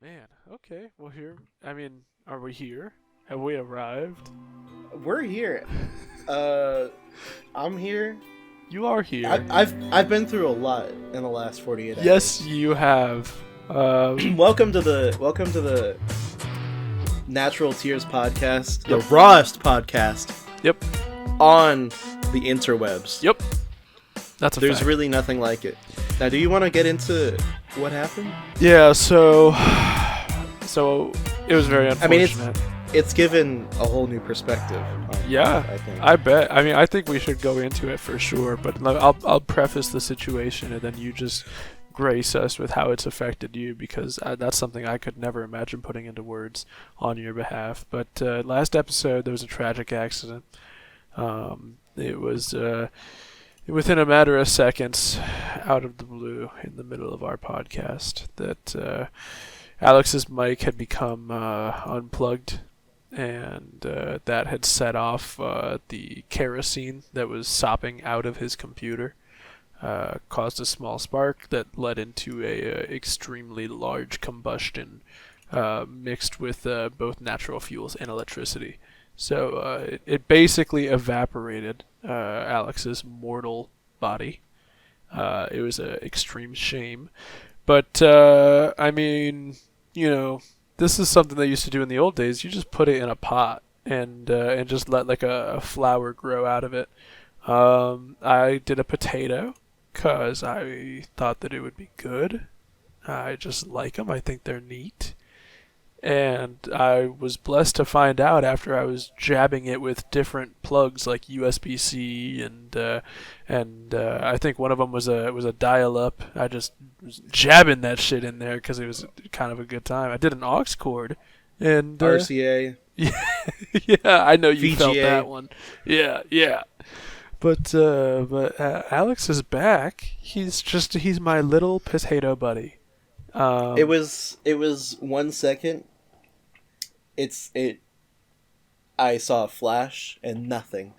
Man, okay. Well, here. I mean, are we here? Have we arrived? We're here. Uh, I'm here. You are I, here. I've been through a lot in the last 48 Yes, hours. you have. welcome to the Natural Tears podcast, the Yep. rawest podcast Yep. on the interwebs. Yep. That's a There's fact. really nothing like it. Now, do you want to get into what happened? Yeah. So it was very I mean, unfortunate. it's given a whole new perspective. Yeah, I think. I bet. I mean, I think we should go into it for sure. But I'll preface the situation, and then you just grace us with how it's affected you, because that's something I could never imagine putting into words on your behalf. But last episode there was a tragic accident. It was within a matter of seconds, out of the blue, in the middle of our podcast, that Alex's mic had become unplugged, and that had set off the kerosene that was sopping out of his computer. Caused a small spark that led into a extremely large combustion, mixed with both natural fuels and electricity. So it basically evaporated Alex's mortal body. It was an extreme shame. But, I mean, this is something they used to do in the old days. You just put it in a pot and just let like a flower grow out of it. I did a potato because I thought that it would be good. I just like them. I think they're neat. And I was blessed to find out after I was jabbing it with different plugs like USB-C and I think one of them was a dial-up. I just was jabbing that shit in there because it was kind of a good time. I did an aux cord, and RCA, yeah, yeah, I know you felt VGA. that one. Yeah, yeah. But Alex is back. He's my little potato buddy. It was 1 second. It. I saw a flash and nothing,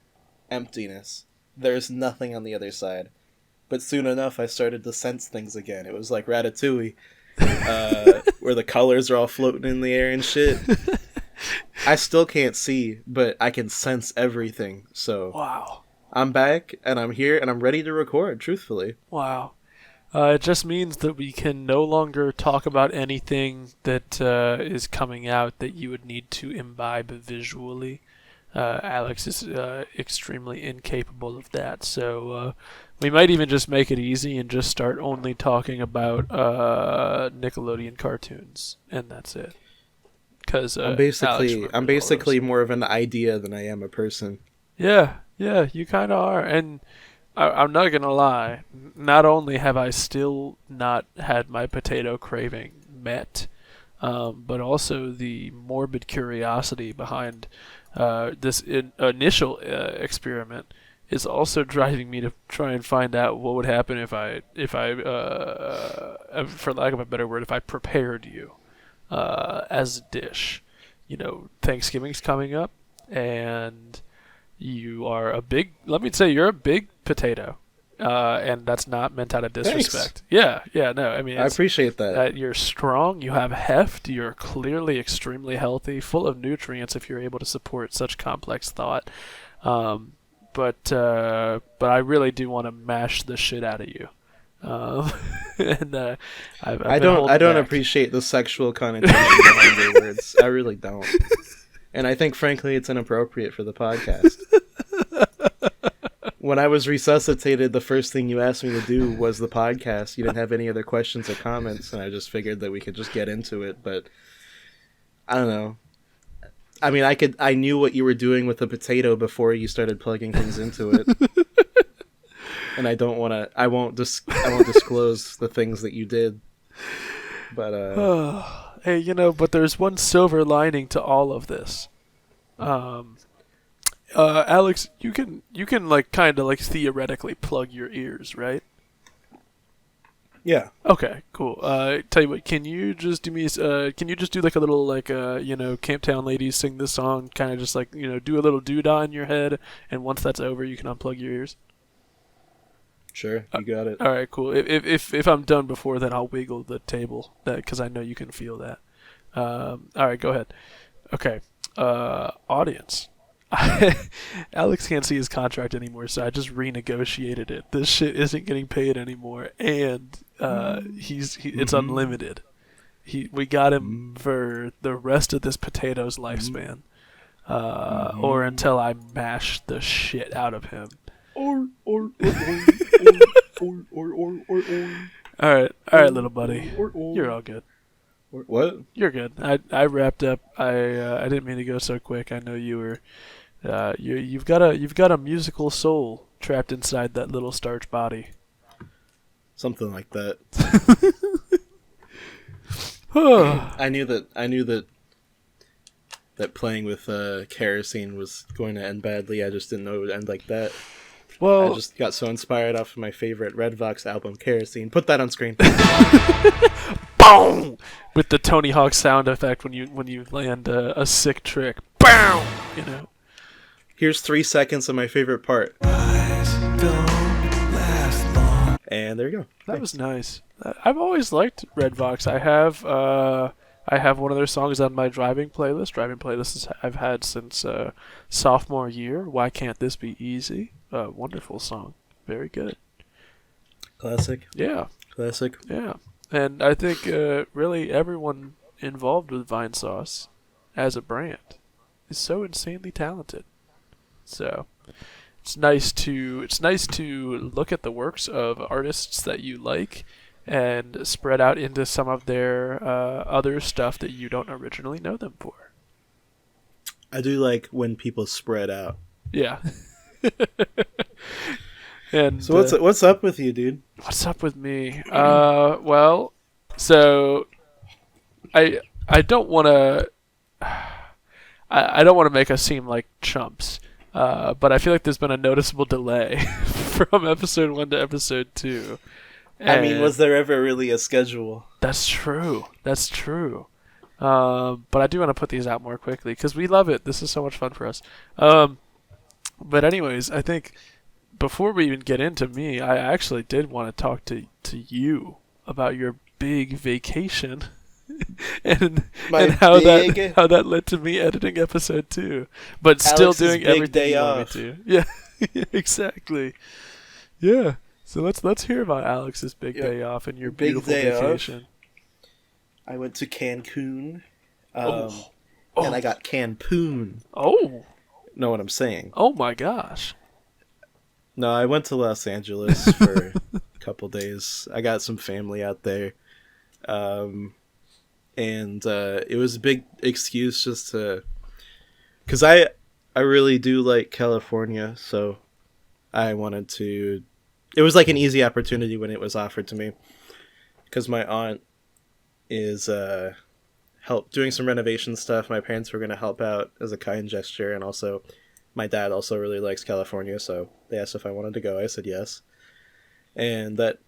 emptiness. There's nothing on the other side. But soon enough, I started to sense things again. It was like Ratatouille, where the colors are all floating in the air and shit. I still can't see, but I can sense everything. So Wow. I'm back and I'm here and I'm ready to record. Truthfully, Wow. It just means that we can no longer talk about anything that is coming out that you would need to imbibe visually. Alex is extremely incapable of that, so we might even just make it easy and just start only talking about Nickelodeon cartoons, and that's it. Because I'm basically more of an idea than I am a person. Yeah, yeah, you kind of are. And I'm not going to lie, not only have I still not had my potato craving met, but also the morbid curiosity behind this initial experiment is also driving me to try and find out what would happen if for lack of a better word, if I prepared you as a dish. Thanksgiving's coming up, and you are let me say, you're a big potato. And that's not meant out of disrespect. Thanks. Yeah, no, I mean, I appreciate that. you're strong, you have heft, you're clearly extremely healthy, full of nutrients if you're able to support such complex thought. But I really do want to mash the shit out of you. Um, and I've I been don't holding I don't back. appreciate the sexual connotation behind your words. I really don't. And I think frankly it's inappropriate for the podcast. When I was resuscitated, the first thing you asked me to do was the podcast. You didn't have any other questions or comments, and I just figured that we could just get into it, but I don't know. I mean, I knew what you were doing with the potato before you started plugging things into it. And I won't disclose the things that you did. But Hey, but there's one silver lining to all of this. Alex, you can like kind of like theoretically plug your ears, right? yeah. Okay, cool. Tell you what, can you just do like a little like Camptown Ladies sing this song, kind of just like do a little doodah in your head, and once that's over, you can unplug your ears. Sure, you got it. All right, cool. If I'm done before then, I'll wiggle the table, that because I know you can feel that. All right, go ahead. Okay. Audience. Alex can't see his contract anymore, so I just renegotiated it. This shit isn't getting paid anymore, and it's unlimited. We got him for the rest of this potato's lifespan, or until I mash the shit out of him. All right, little buddy, you're all good. What? You're good. I wrapped up. I didn't mean to go so quick. I know you were. You've got a musical soul trapped inside that little starch body. Something like that. I knew that playing with kerosene was going to end badly. I just didn't know it would end like that. Well, I just got so inspired off of my favorite Red Vox album, Kerosene. Put that on screen. boom! With the Tony Hawk sound effect when you land a sick trick. Boom! You know. Here's 3 seconds of my favorite part. And there you go. That was nice. I've always liked Red Vox. I have one of their songs on my driving playlist. Driving playlists I've had since sophomore year. Why Can't This Be Easy? Wonderful song. Very good. Classic. Yeah. Classic. Yeah. And I think really everyone involved with Vine Sauce as a brand is so insanely talented. So it's nice to look at the works of artists that you like and spread out into some of their other stuff that you don't originally know them for. I do like when people spread out. Yeah. And so what's up with you, dude? What's up with me? Well, so I don't want to I don't want to make us seem like chumps. But I feel like there's been a noticeable delay from episode 1 to episode 2. I mean, was there ever really a schedule? That's true. But I do want to put these out more quickly because we love it. This is so much fun for us. But anyways, I think before we even get into me, I actually did want to talk to you about your big vacation. and how that led to me editing episode 2, but still Alex's doing big everything day you want off. me to. Yeah, exactly. Yeah. So let's hear about Alex's big day off and your Big beautiful day vacation. I went to Cancun, Oh. and I got Cancun. Oh. Know what I'm saying? Oh my gosh. No, I went to Los Angeles for a couple days. I got some family out there. And it was a big excuse just to, because I really do like California, so I wanted to. It was like an easy opportunity when it was offered to me, because my aunt is doing some renovation stuff. My parents were going to help out as a kind gesture, and also my dad also really likes California, so they asked if I wanted to go. I said yes, and that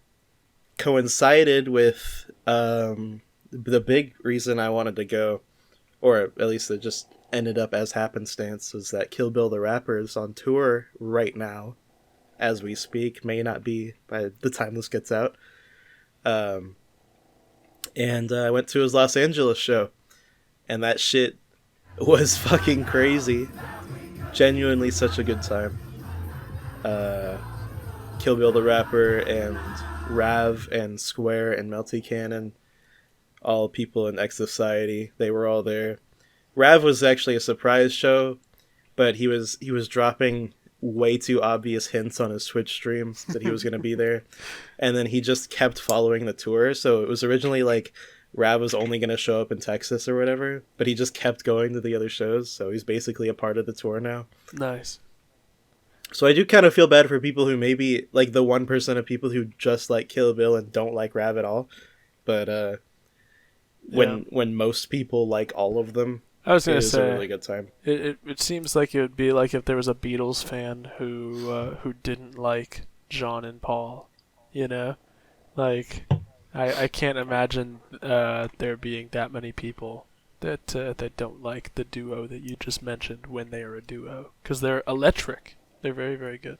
coincided with the big reason I wanted to go, or at least it just ended up as happenstance, is that Kill Bill the Rapper is on tour right now, as we speak. May not be by the time this gets out. And I went to his Los Angeles show, and that shit was fucking crazy. Genuinely such a good time. Kill Bill the Rapper and Rav and Square and Melty Cannon, all people in X Society, they were all there. Rav was actually a surprise show, but he was dropping way too obvious hints on his Twitch stream that he was going to be there, and then he just kept following the tour. So it was originally like Rav was only going to show up in Texas or whatever, but he just kept going to the other shows, so he's basically a part of the tour now. Nice. So I do kind of feel bad for people who maybe, like the 1% of people who just like Kill Bill and don't like Rav at all, but when most people like all of them, I was gonna it is say a really good time. It seems like it would be like if there was a Beatles fan who didn't like John and Paul, you know, like I can't imagine there being that many people that don't like the duo that you just mentioned when they are a duo, because they're electric. They're very, very good.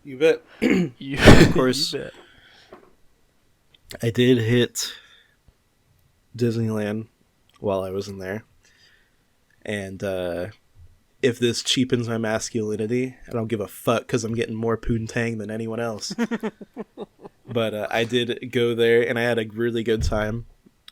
You bet. Of course. You bet. I did hit Disneyland while I was in there, and if this cheapens my masculinity, I don't give a fuck because I'm getting more poontang than anyone else. But I did go there, and I had a really good time.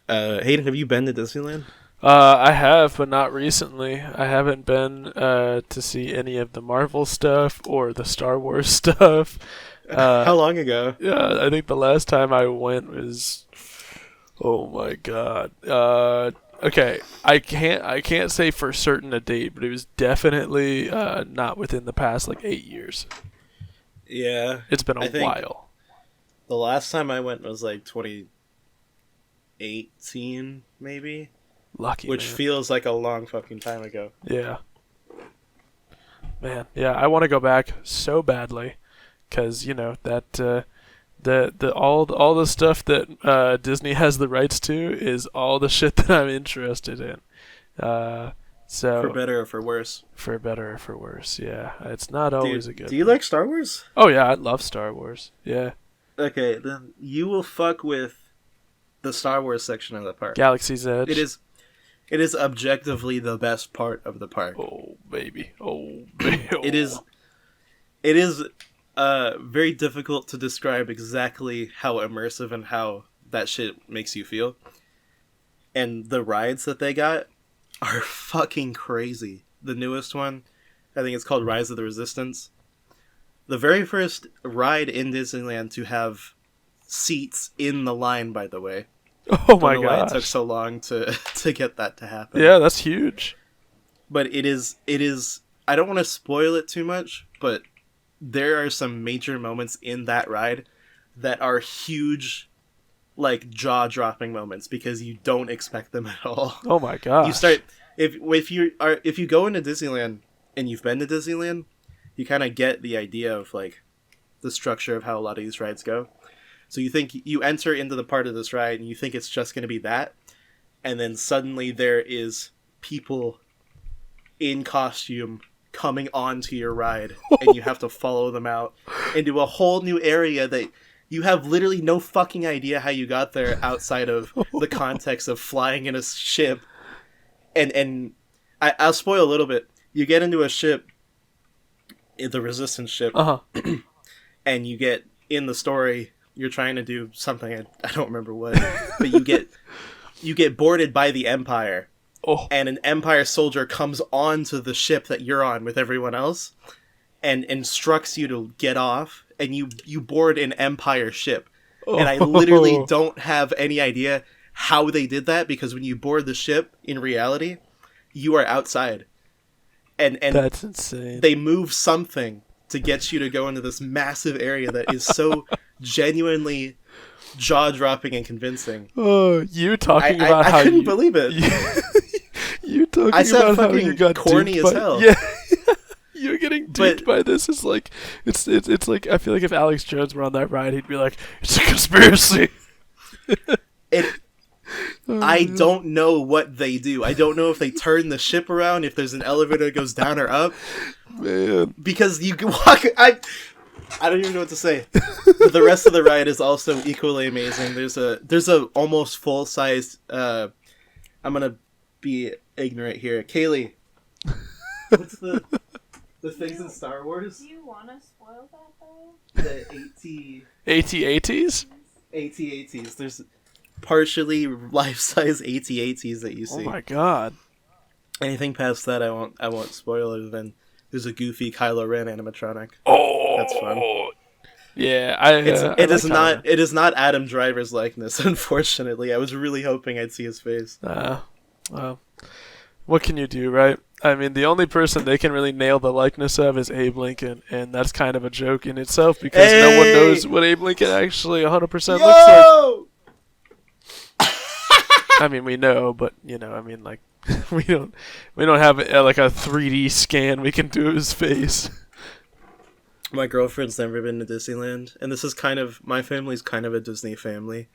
Hayden, have you been to Disneyland? I have, but not recently. I haven't been to see any of the Marvel stuff or the Star Wars stuff. How long ago? Yeah, I think the last time I went was, oh my god. Okay, I can't say for certain a date, but it was definitely not within the past like 8 years. Yeah, It's been I a think while. the last time I went was like 2018, maybe, Lucky which man. feels like a long fucking time ago. Yeah, man. Yeah, I want to go back so badly, because you know that all the stuff that Disney has the rights to is all the shit that I'm interested in. Uh, For so better or for worse. for better or for worse, yeah, it's not always a good Do you thing. like Star Wars? Oh yeah, I love Star Wars. Yeah, Okay, then you will fuck with the Star Wars section of the park. Galaxy's Edge. It is objectively the best part of the park. Oh baby, oh baby. It is it is very difficult to describe exactly how immersive and how that shit makes you feel. And the rides that they got are fucking crazy. The newest one, I think it's called Rise of the Resistance. The very first ride in Disneyland to have seats in the line, by the way. Oh my Don't know why it took gosh. so long to to get that to happen. Yeah, that's huge. But it is I don't want to spoil it too much, but there are some major moments in that ride that are huge, like jaw-dropping moments because you don't expect them at all. Oh my gosh. You start if you go into Disneyland and you've been to Disneyland, you kind of get the idea of like the structure of how a lot of these rides go. So you think you enter into the part of this ride and you think it's just going to be that, and then suddenly there is people in costume coming onto your ride and you have to follow them out into a whole new area that you have literally no fucking idea how you got there outside of the context of flying in a ship. And I'll spoil a little bit. You get into a ship, the Resistance ship, Uh huh. and you get in the story. You're trying to do something I don't remember what, but you get boarded by the Empire, Oh. and an Empire soldier comes onto the ship that you're on with everyone else, and instructs you to get off, and you board an Empire ship. And I literally don't have any idea how they did that, because when you board the ship, in reality, you are outside. And That's insane. they move something to get you to go into this massive area that is so genuinely jaw-dropping and convincing. Oh, you talking about I how couldn't you, believe it. you talking I sound about how you fucking got corny duped as by, hell. Yeah. You're getting But- duped by this. Is like it's like, I feel like if Alex Jones were on that ride, he'd be like, it's a conspiracy. I don't know what they do. I don't know if they turn the ship around, if there's an elevator that goes down or up, Man. because you can walk. I don't even know what to say. But the rest of the ride is also equally amazing. There's a almost full size. I'm gonna be ignorant here, Kaylee. What's the things in Star Wars? Do you want to spoil that though? The AT-ATs? AT-ATs. There's partially life-size AT-ATs that you Oh see. my god. Anything past that, I won't spoil, other than there's a goofy Kylo Ren animatronic. Oh, That's fun. Yeah, I It is like not it is not Adam Driver's likeness, unfortunately. I was really hoping I'd see his face. Well, what can you do, right? I mean, the only person they can really nail the likeness of is Abe Lincoln, and that's kind of a joke in itself because no one Hey! knows what Abe Lincoln actually 100% looks like. Yo! I mean, we know, but you know, I mean, like, we don't have like a 3D scan we can do of his face. My girlfriend's never been to Disneyland, and this is my family's kind of a Disney family.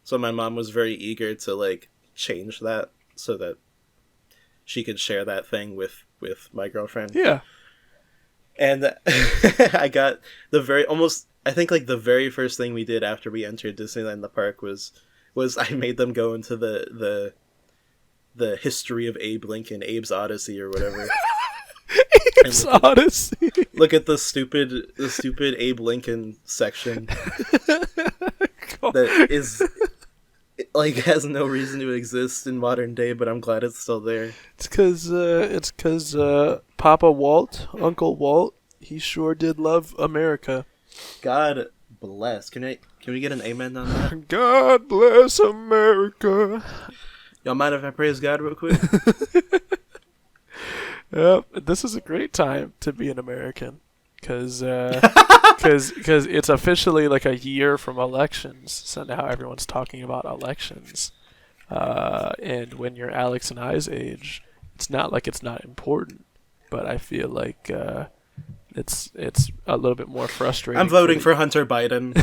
So my mom was very eager to like change that so that she could share that thing with my girlfriend. Yeah. And I got I think like the very first thing we did after we entered Disneyland the park was was I made them go into the history of Abe Lincoln, Abe's Odyssey or whatever. Abe's Odyssey. Look at the stupid Abe Lincoln section that is like has no reason to exist in modern day, but I'm glad it's still there. It's because Papa Walt, Uncle Walt, he sure did love America. God bless. Can we get an amen on that? God bless America. Y'all mind if I praise God real quick? Yep, this is a great time to be an American, because it's officially like a year from elections. So now everyone's talking about elections, and when you're Alex and I's age, it's not like it's not important, but I feel like it's a little bit more frustrating. I'm voting for Hunter Biden.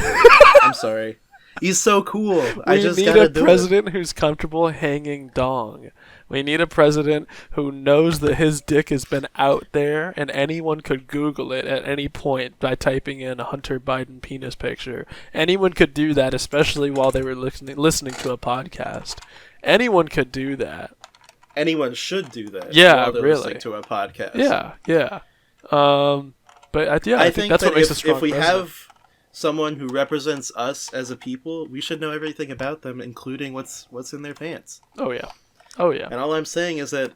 I'm sorry. He's so cool. I just need gotta a do president who's comfortable hanging dong. We need a president who knows that his dick has been out there and anyone could Google it at any point by typing in a Hunter Biden penis picture. Anyone could do that, especially while they were listening to a podcast. Anyone could do that. Anyone should do that. Yeah, while they're really. listening to a podcast. Yeah. But I think that's that what makes a strong if we president. have someone who represents us as a people, we should know everything about them, including what's in their pants. Oh yeah. And all I'm saying is that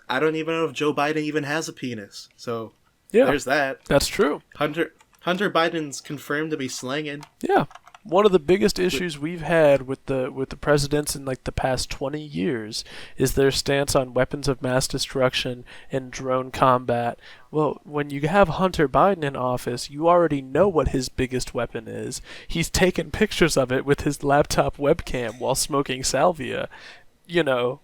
I don't even know if Joe Biden even has a penis. So Yeah. there's that. That's true. Hunter Biden's confirmed to be slanging. Yeah. One of the biggest issues we've had with the presidents in like the past 20 years is their stance on weapons of mass destruction and drone combat. Well, when you have Hunter Biden in office, you already know what his biggest weapon is. He's taken pictures of it with his laptop webcam while smoking salvia. You know,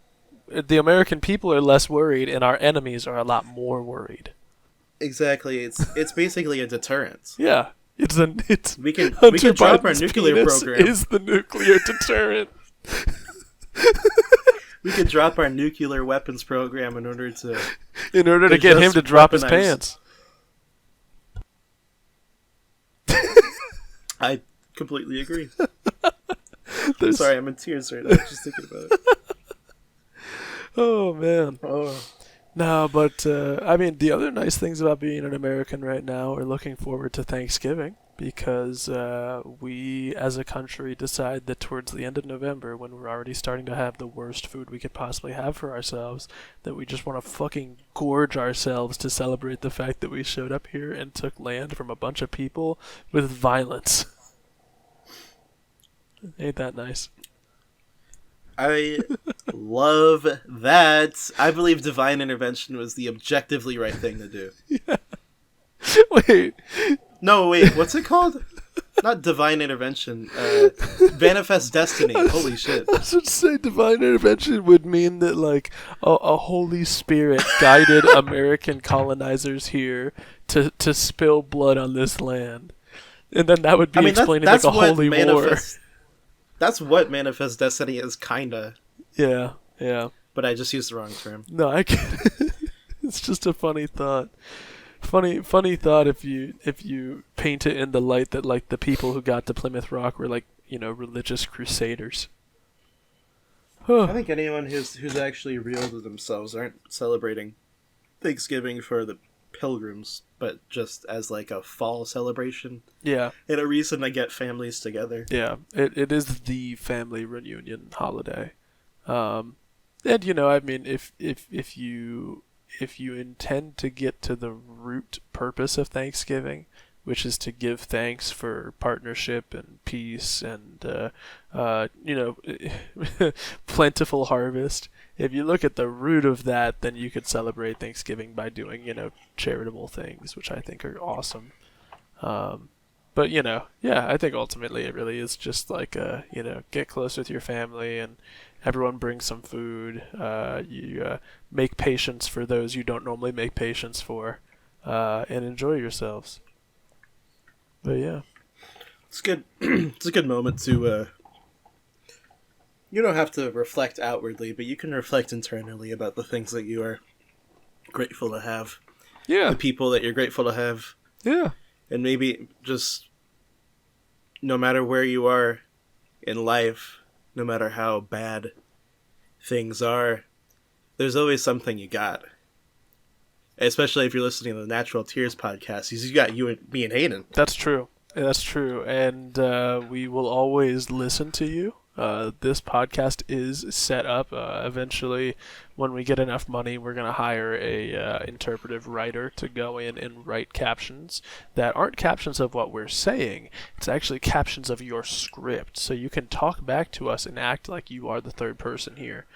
the American people are less worried and our enemies are a lot more worried. Exactly. It's basically a deterrent. Yeah. We can Hunter drop our Biden's nuclear penis program. is the nuclear deterrent. We could drop our nuclear weapons program in order to get him just to drop his weaponize- pants. I completely agree. There's- Sorry, I'm in tears right now just thinking about it. Oh man. Oh. No, but I mean, the other nice things about being an American right now are looking forward to Thanksgiving because we, as a country, decide that towards the end of November, when we're already starting to have the worst food we could possibly have for ourselves, that we just want to fucking gorge ourselves to celebrate the fact that we showed up here and took land from a bunch of people with violence. Ain't that nice? I love that. I believe divine intervention was the objectively right thing to do. Wait. No, wait, what's it called? Not divine intervention. Manifest destiny. Holy shit. I should say divine intervention would mean that, like, a Holy Spirit guided American colonizers here to spill blood on this land. And then that would be explaining, that's like, a what holy war. That's what manifest destiny is, kinda. Yeah. But I just used the wrong term. No, I get it. It's just a funny thought. Funny thought if you paint it in the light that, like, the people who got to Plymouth Rock were, like, you know, religious crusaders. I think anyone who's actually real to themselves aren't celebrating Thanksgiving for the pilgrims, but just as like a fall celebration. Yeah. And a reason to get families together. Yeah. It is the family reunion holiday. And you know, I mean, if you intend to get to the root purpose of Thanksgiving, which is to give thanks for partnership and peace and you know, plentiful harvest. If you look at the root of that, then you could celebrate Thanksgiving by doing, you know, charitable things, which I think are awesome. But, you know, yeah, I think ultimately it really is just like, you know, get close with your family and everyone brings some food. You make patience for those you don't normally make patience for, and enjoy yourselves. But yeah. It's good. It's a good moment to, you don't have to reflect outwardly, but you can reflect internally about the things that you are grateful to have. Yeah. The people that you're grateful to have. Yeah. And maybe just no matter where you are in life, no matter how bad things are, there's always something you got. Especially if you're listening to the Natural Tears podcast, you got you and me and Hayden. That's true. That's true. And we will always listen to you. This podcast is set up. Eventually, when we get enough money, we're going to hire a interpretive writer to go in and write captions that aren't captions of what we're saying. It's actually captions of your script. So you can talk back to us and act like you are the third person here.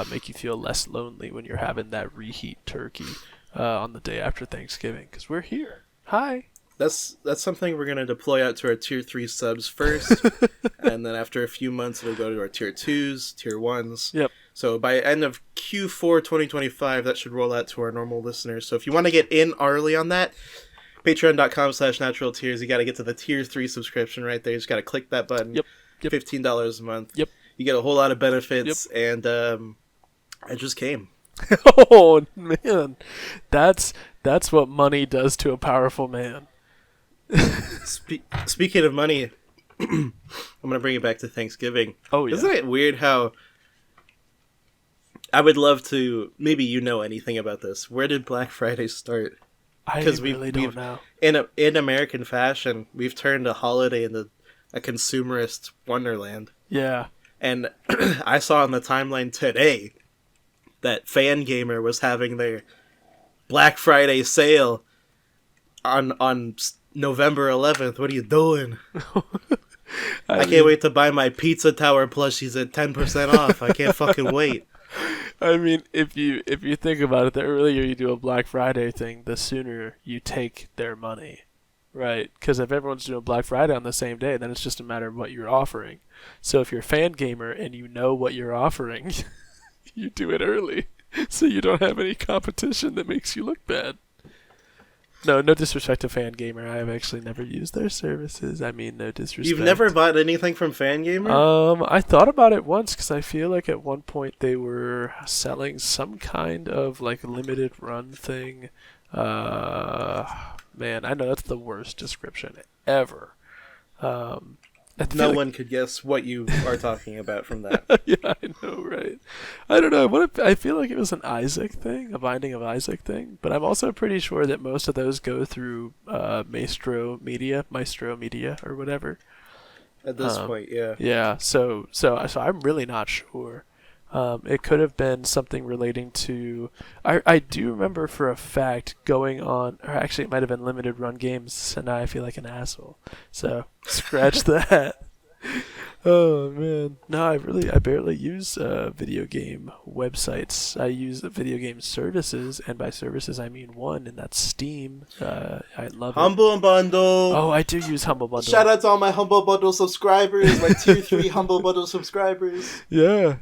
Make you feel less lonely when you're having that reheat turkey on the day after Thanksgiving. Because we're here. Hi. That's something we're going to deploy out to our tier 3 subs first, and then after a few months it'll go to our tier 2s, tier 1s. Yep. So by end of Q4 2025, that should roll out to our normal listeners. So if you want to get in early on that, patreon.com/naturaltears, you got to get to the tier 3 subscription right there. You just got to click that button. Yep. $15 a month. Yep. You get a whole lot of benefits, and I just came. Oh, man. That's what money does to a powerful man. Speaking of money, I'm going to bring it back to Thanksgiving. Oh, yeah. Isn't it weird how I would love to, maybe you know anything about this. Where did Black Friday start? I really don't know. In American fashion, we've turned a holiday into a consumerist wonderland. Yeah. And I saw on the timeline today that Fangamer was having their Black Friday sale on November 11th. What are you doing? I can't wait to buy my Pizza Tower plushies at 10% off. I can't fucking wait. I mean, if you think about it, the earlier you do a Black Friday thing, the sooner you take their money, right? Because if everyone's doing Black Friday on the same day, then it's just a matter of what you're offering. So if you're a fan gamer and you know what you're offering, you do it early, so you don't have any competition that makes you look bad. No disrespect to Fangamer. I have actually never used their services. I mean, no disrespect. You've never bought anything from Fangamer? I thought about it once because I feel like at one point they were selling some kind of like limited run thing. Man, I know that's the worst description ever. No one could guess what you are talking about from that. Yeah, I know, right? I don't know. I feel like it was an Isaac thing, a Binding of Isaac thing, but I'm also pretty sure that most of those go through Maestro Media, or whatever. At this point, yeah. Yeah, so I'm really not sure. It could have been something relating to... I do remember for a fact going on... Or actually, it might have been limited run games, and now I feel like an asshole. So, scratch that. Oh, man. No, I barely use video game websites. I use video game services, and by services I mean one, and that's Steam. I love it. Humble Bundle. Oh, I do use Humble Bundle. Shout out to all my Humble Bundle subscribers, my tier 3 Humble Bundle subscribers. Yeah.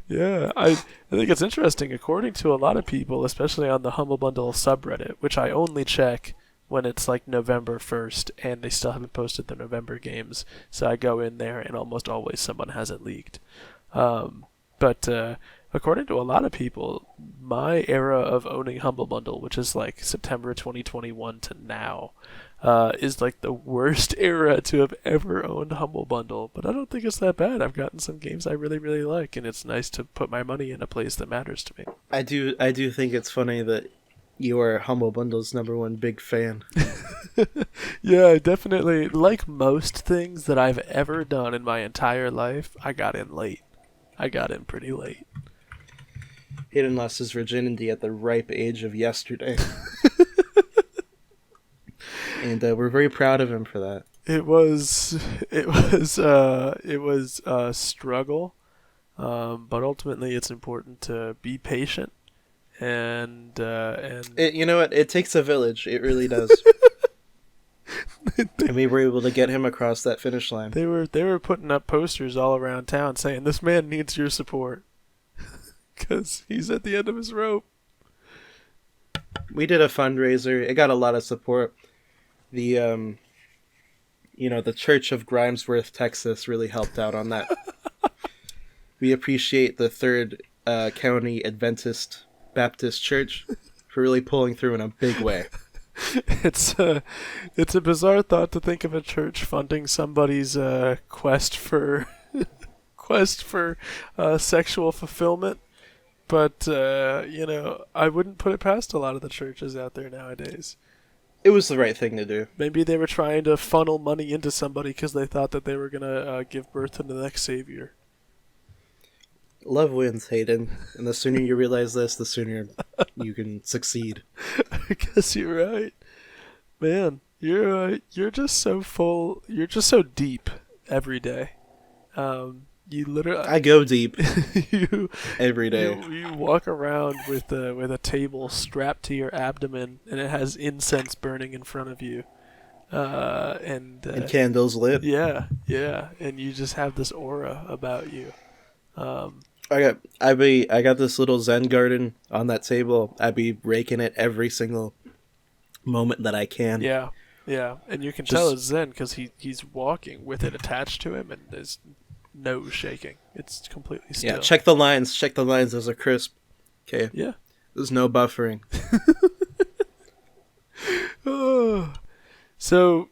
I think it's interesting. According to a lot of people, especially on the Humble Bundle subreddit, which I only check when it's like November 1st and they still haven't posted the November games, so I go in there and almost always someone has it leaked. But according to a lot of people, my era of owning Humble Bundle, which is like September 2021 to now, is like the worst era to have ever owned Humble Bundle. But I don't think it's that bad. I've gotten some games I really, really like, and it's nice to put my money in a place that matters to me. I do think it's funny that you are Humble Bundle's #1 big fan. Yeah, definitely. Like most things that I've ever done in my entire life, I got in late. I got in pretty late. Hayden lost his virginity at the ripe age of yesterday. And we're very proud of him for that. It was a struggle, but ultimately it's important to be patient and You know what? It takes a village. It really does. And we were able to get him across that finish line. They were putting up posters all around town saying, "This man needs your support," because he's at the end of his rope. We did a fundraiser. It got a lot of support. The the Church of Grimesworth, Texas, really helped out on that. We appreciate the Third County Adventist Baptist Church for really pulling through in a big way. It's a bizarre thought to think of a church funding somebody's quest for quest for sexual fulfillment. But, I wouldn't put it past a lot of the churches out there nowadays. It was the right thing to do. Maybe they were trying to funnel money into somebody because they thought that they were going to give birth to the next savior. Love wins, Hayden. And the sooner you realize this, the sooner you can succeed. I guess you're right. Man, you're just so full. You're just so deep every day. You literally... I go deep you every day. You walk around with a table strapped to your abdomen, and it has incense burning in front of you, and candles lit. Yeah, and you just have this aura about you. I got this little Zen garden on that table. I be raking it every single moment that I can. Yeah, and you can tell it's Zen because he's walking with it attached to him, and there's no shaking. It's completely still. Yeah, check the lines. Those are crisp. Okay. Yeah. There's no buffering. So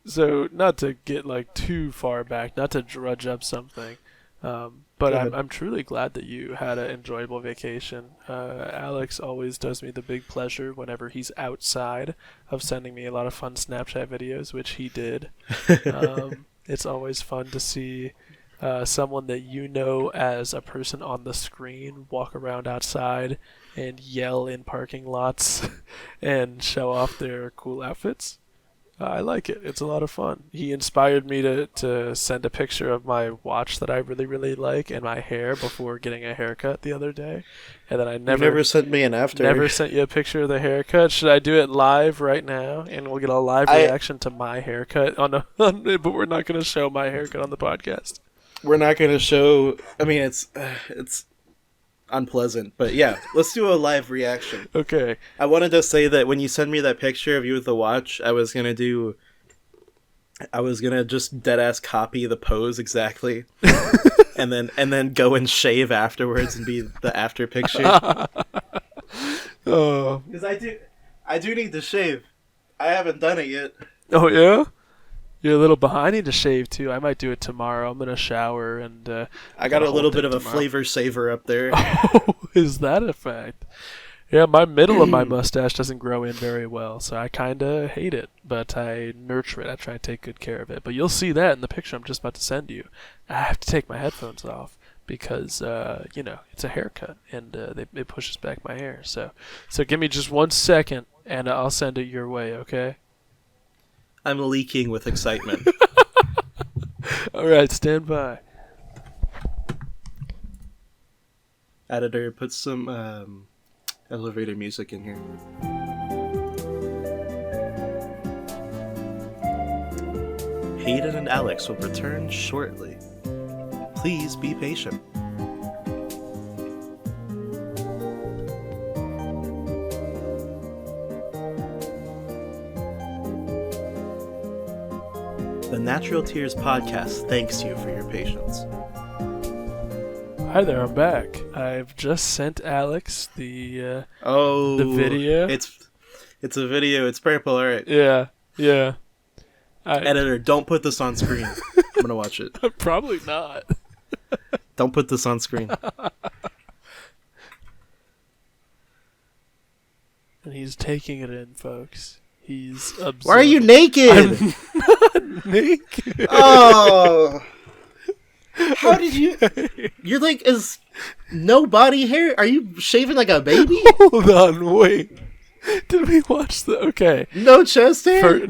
not to get like too far back, not to drudge up something, but I'm truly glad that you had an enjoyable vacation. Alex always does me the big pleasure whenever he's outside of sending me a lot of fun Snapchat videos, which he did. It's always fun to see someone that you know as a person on the screen walk around outside and yell in parking lots and show off their cool outfits. I like it. It's a lot of fun. He inspired me to send a picture of my watch that I really, really like and my hair before getting a haircut the other day. And then I never sent me an after. Never sent you a picture of the haircut. Should I do it live right now? And we'll get a live reaction to my haircut but we're not going to show my haircut on the podcast. We're not going to show... I mean, it's unpleasant, but yeah, let's do a live reaction. Okay. I wanted to say that when you send me that picture of you with the watch, I was gonna just deadass copy the pose exactly, and then go and shave afterwards and be the after picture. Oh, because I do need to shave. I haven't done it yet. Oh yeah. You're a little behind. I need to shave too. I might do it tomorrow. I'm gonna shower and. I got a little bit of a flavor saver up there. Oh, is that a fact? Yeah, my middle of my mustache doesn't grow in very well, so I kind of hate it. But I nurture it. I try and take good care of it. But you'll see that in the picture I'm just about to send you. I have to take my headphones off because it's a haircut and it pushes back my hair. So give me just 1 second and I'll send it your way. Okay. I'm leaking with excitement. All right, stand by. Editor, put some elevator music in here. Hayden and Alex will return shortly. Please be patient. The Natural Tears podcast thanks you for your patience. Hi there, I'm back. I've just sent Alex the video. It's a video. It's purple, all right. Yeah. Editor, don't put this on screen. I'm gonna watch it. Probably not. Don't put this on screen. And he's taking it in, folks. He's absorbed. Why are you naked? I'm not naked. Oh. How did you... You're like, is no body hair? Are you shaving like a baby? Hold on, wait. Did we watch the... Okay. No chest hair?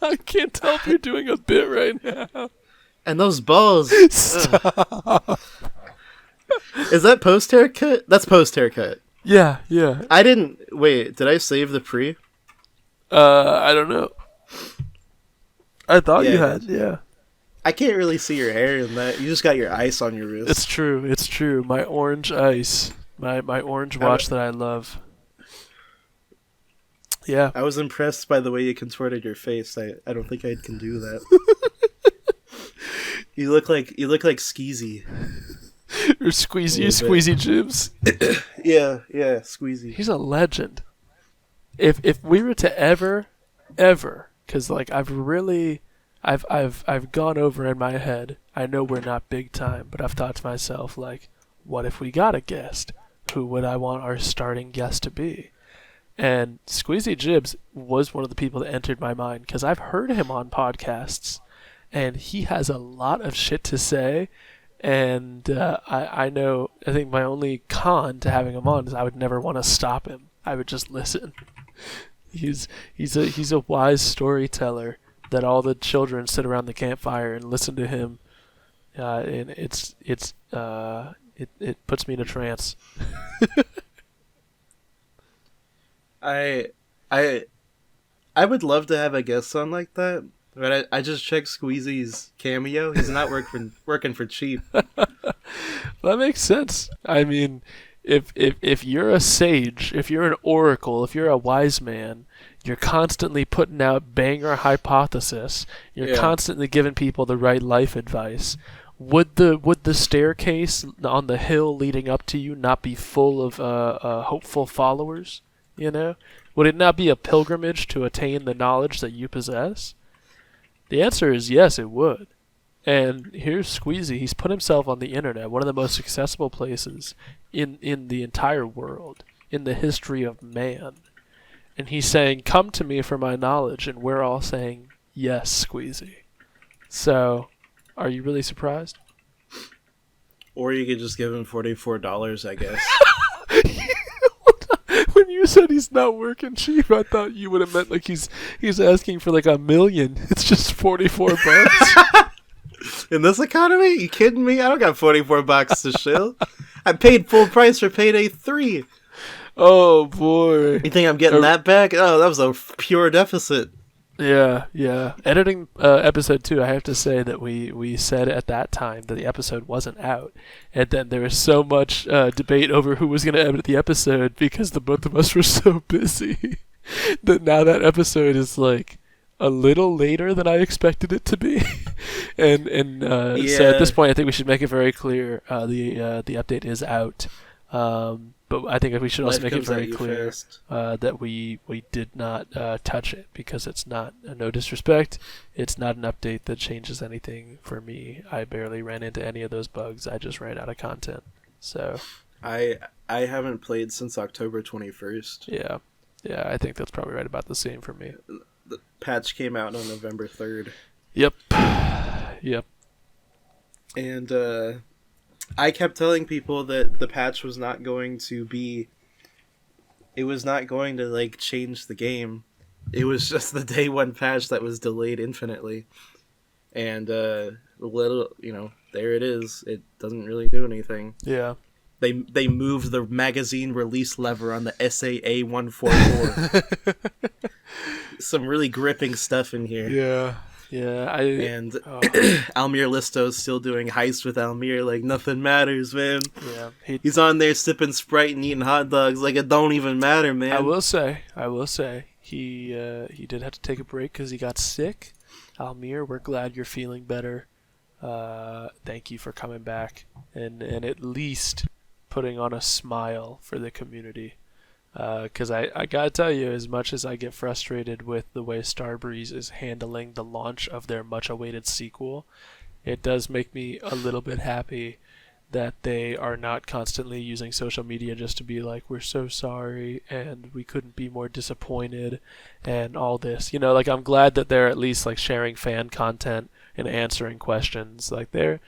I can't tell if you're doing a bit right now. And those balls. Stop. Is that post-haircut? That's post-haircut. Yeah. I didn't... Wait, did I save the pre? I don't know. I thought you had, yeah. I can't really see your hair in that. You just got your ice on your wrist. It's true. My orange ice. My orange watch that I love. Yeah. I was impressed by the way you contorted your face. I don't think I can do that. You look like Skeezy. Or Squeezy Jibs. Yeah, Squeezy. He's a legend. If we were to ever, because like I've gone over in my head. I know we're not big time, but I've thought to myself, like, what if we got a guest? Who would I want our starting guest to be? And Squeezy Jibs was one of the people that entered my mind because I've heard him on podcasts, and he has a lot of shit to say. And I think my only con to having him on is I would never want to stop him. I would just listen. He's a wise storyteller that all the children sit around the campfire and listen to him. And it puts me in a trance. I would love to have a guest on like that, but I just checked Squeezy's Cameo. He's not working for cheap. That makes sense. I mean, if you're a sage, if you're an oracle, if you're a wise man, you're constantly putting out banger hypothesis. You're constantly giving people the right life advice. Would the staircase on the hill leading up to you not be full of hopeful followers? You know, would it not be a pilgrimage to attain the knowledge that you possess? The answer is yes, it would. And here's Squeezy. He's put himself on the internet, one of the most accessible places in the entire world, in the history of man. And he's saying, come to me for my knowledge, and we're all saying, yes, Squeezy. So, are you really surprised? Or you could just give him $44, I guess. When you said he's not working cheap, I thought you would have meant like he's asking for like $1 million. It's just $44. In this economy? You kidding me? I don't got $44 to shill. I paid full price for Payday 3. Oh boy! You think I'm getting that back? Oh, that was a pure deficit. Yeah. Editing episode 2, I have to say that we said at that time that the episode wasn't out, and then there was so much debate over who was going to edit the episode because the both of us were so busy that now that episode is like a little later than I expected it to be. and So at this point, I think we should make it very clear the update is out. But I think we should also make it very clear that we did not touch it because it's not, no disrespect, it's not an update that changes anything for me. I barely ran into any of those bugs. I just ran out of content. So I haven't played since October 21st. Yeah, I think that's probably right about the same for me. The patch came out on November 3rd. Yep. And I kept telling people that the patch was not going to be... It was not going to, like, change the game. It was just the day one patch that was delayed infinitely. And, there it is. It doesn't really do anything. Yeah. They moved the magazine release lever on the SAA 144. Some really gripping stuff in here. Yeah. Almir Listo's still doing heist with Almir like nothing matters, man. Yeah. He's on there sipping Sprite and eating hot dogs like it don't even matter, man. I will say, he did have to take a break because he got sick. Almir, we're glad you're feeling better. Thank you for coming back and at least putting on a smile for the community. Because I gotta tell you, as much as I get frustrated with the way Starbreeze is handling the launch of their much-awaited sequel, it does make me a little bit happy that they are not constantly using social media just to be like, we're so sorry and we couldn't be more disappointed and all this. You know, like I'm glad that they're at least like sharing fan content and answering questions. Like they're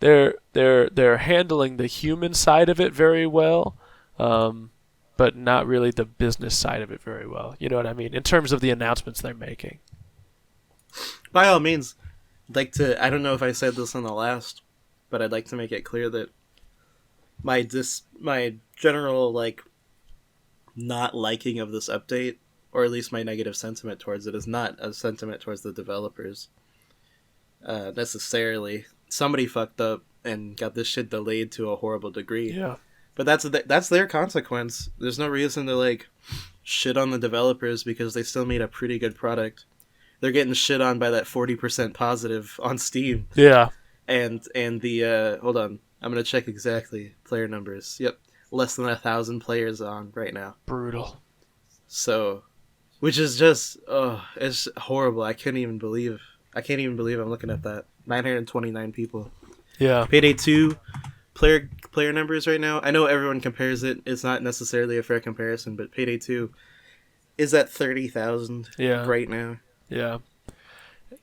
handling the human side of it very well. But not really the business side of it very well. You know what I mean? In terms of the announcements they're making. By all means, I don't know if I said this on the last, but I'd like to make it clear that my general, like, not liking of this update, or at least my negative sentiment towards it, is not a sentiment towards the developers. Necessarily. Somebody fucked up and got this shit delayed to a horrible degree. Yeah. But that's their consequence. There's no reason to, like, shit on the developers because they still made a pretty good product. They're getting shit on by that 40% positive on Steam. Yeah. And the, hold on, I'm going to check exactly player numbers. Yep. Less than 1,000 players on right now. Brutal. So, which is just, it's horrible. I can't even believe I'm looking at that. 929 people. Yeah. Payday 2 player numbers right now. I know everyone compares it. It's not necessarily a fair comparison, but Payday 2 is at 30,000 right now. Yeah.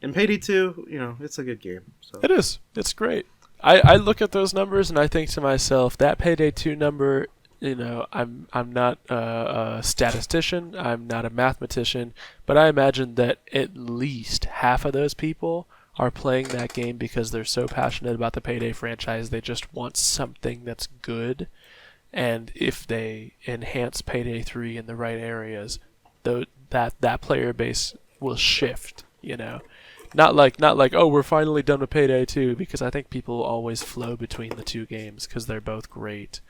And Payday 2, it's a good game. So It is. It's great. I look at those numbers and I think to myself, that Payday 2 number, I'm not a statistician, I'm not a mathematician, but I imagine that at least half of those people are playing that game because they're so passionate about the Payday franchise, they just want something that's good. And if they enhance Payday 3 in the right areas, that player base will shift, Not like, oh, we're finally done with Payday 2, because I think people always flow between the two games because they're both great.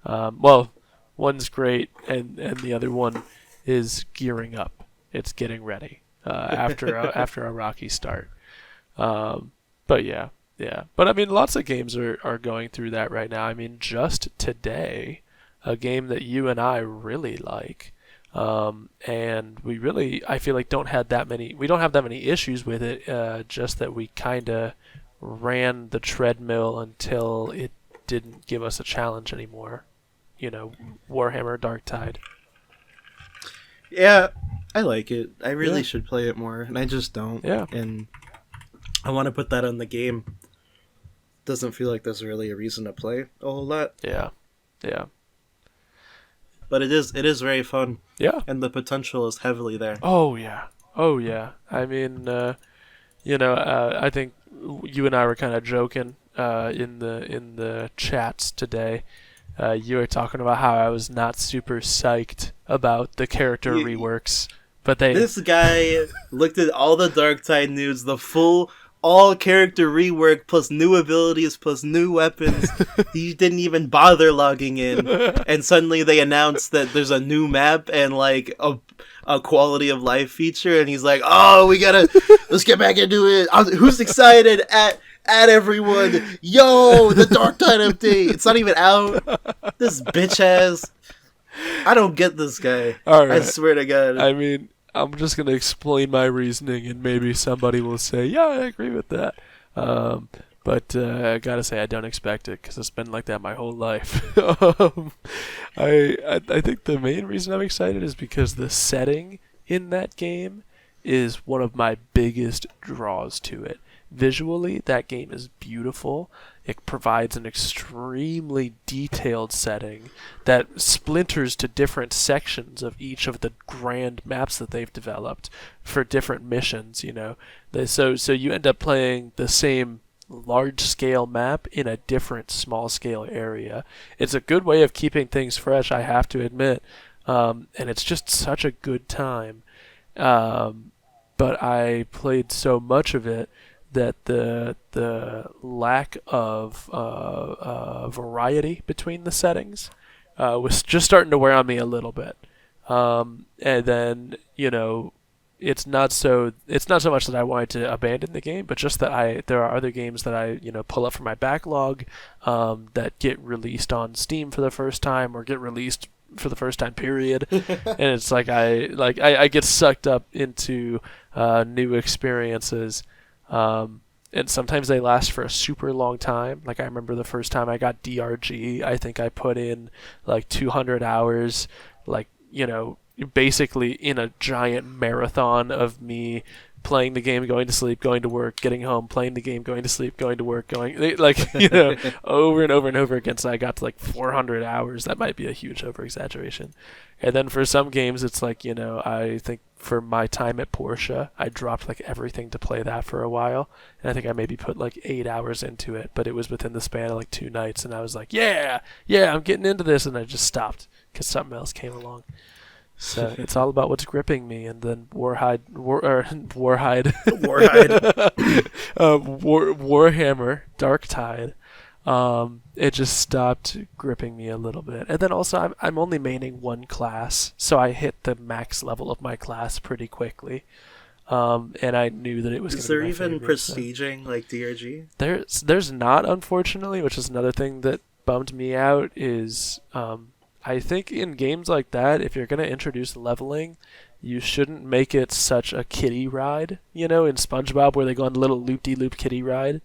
Well, one's great and the other one is gearing up. It's getting ready after a rocky start. But yeah. But I mean, lots of games are going through that right now. I mean, just today, a game that you and I really like. And we really, I feel like, we don't have that many issues with it, just that we kind of ran the treadmill until it didn't give us a challenge anymore. Warhammer Dark Tide. Yeah, I like it. I really should play it more, and I just don't. Yeah. And I want to put that on the game. Doesn't feel like there's really a reason to play a whole lot. Yeah. But it is very fun. Yeah. And the potential is heavily there. Oh yeah. I mean, I think you and I were kind of joking in the chats today. You were talking about how I was not super psyched about the character reworks, but this guy looked at all the Darktide news, the full all character rework plus new abilities plus new weapons. He didn't even bother logging in, and suddenly they announced that there's a new map and like a quality of life feature, and he's like, "Oh, let's get back into it. Who's excited? At everyone, yo, the Darktide update. It's not even out. This bitch ass. I don't get this guy. All right. I swear to God. I mean, I'm just going to explain my reasoning, and maybe somebody will say, yeah, I agree with that. But I got to say, I don't expect it, because it's been like that my whole life. I think the main reason I'm excited is because the setting in that game is one of my biggest draws to it. Visually, that game is beautiful. It provides an extremely detailed setting that splinters to different sections of each of the grand maps that they've developed for different missions, So you end up playing the same large-scale map in a different small-scale area. It's a good way of keeping things fresh, I have to admit, and it's just such a good time. But I played so much of it that the lack of variety between the settings was just starting to wear on me a little bit. And then it's not so much that I wanted to abandon the game, but just that there are other games that I pull up from my backlog that get released on Steam for the first time, or get released for the first time, period. And it's like I get sucked up into new experiences. And sometimes they last for a super long time. Like, I remember the first time I got DRG, I think I put in like 200 hours, basically in a giant marathon of me playing the game, going to sleep, going to work, getting home, playing the game, going to sleep, going to work, over and over and over again. So I got to like 400 hours. That might be a huge over-exaggeration. And then for some games, it's like, I think for my time at Porsche, I dropped like everything to play that for a while. And I think I maybe put like 8 hours into it, but it was within the span of like 2 nights. And I was like, yeah, I'm getting into this. And I just stopped because something else came along. So it's all about what's gripping me, and then Warhammer Darktide, it just stopped gripping me a little bit. And then also I'm only maining one class, so I hit the max level of my class pretty quickly. And I knew that it was. Is there even prestiging like DRG? There's not, unfortunately, which is another thing that bummed me out. Is I think in games like that, if you're going to introduce leveling, you shouldn't make it such a kiddie ride. You know, in SpongeBob where they go on a little loop-de-loop kiddie ride.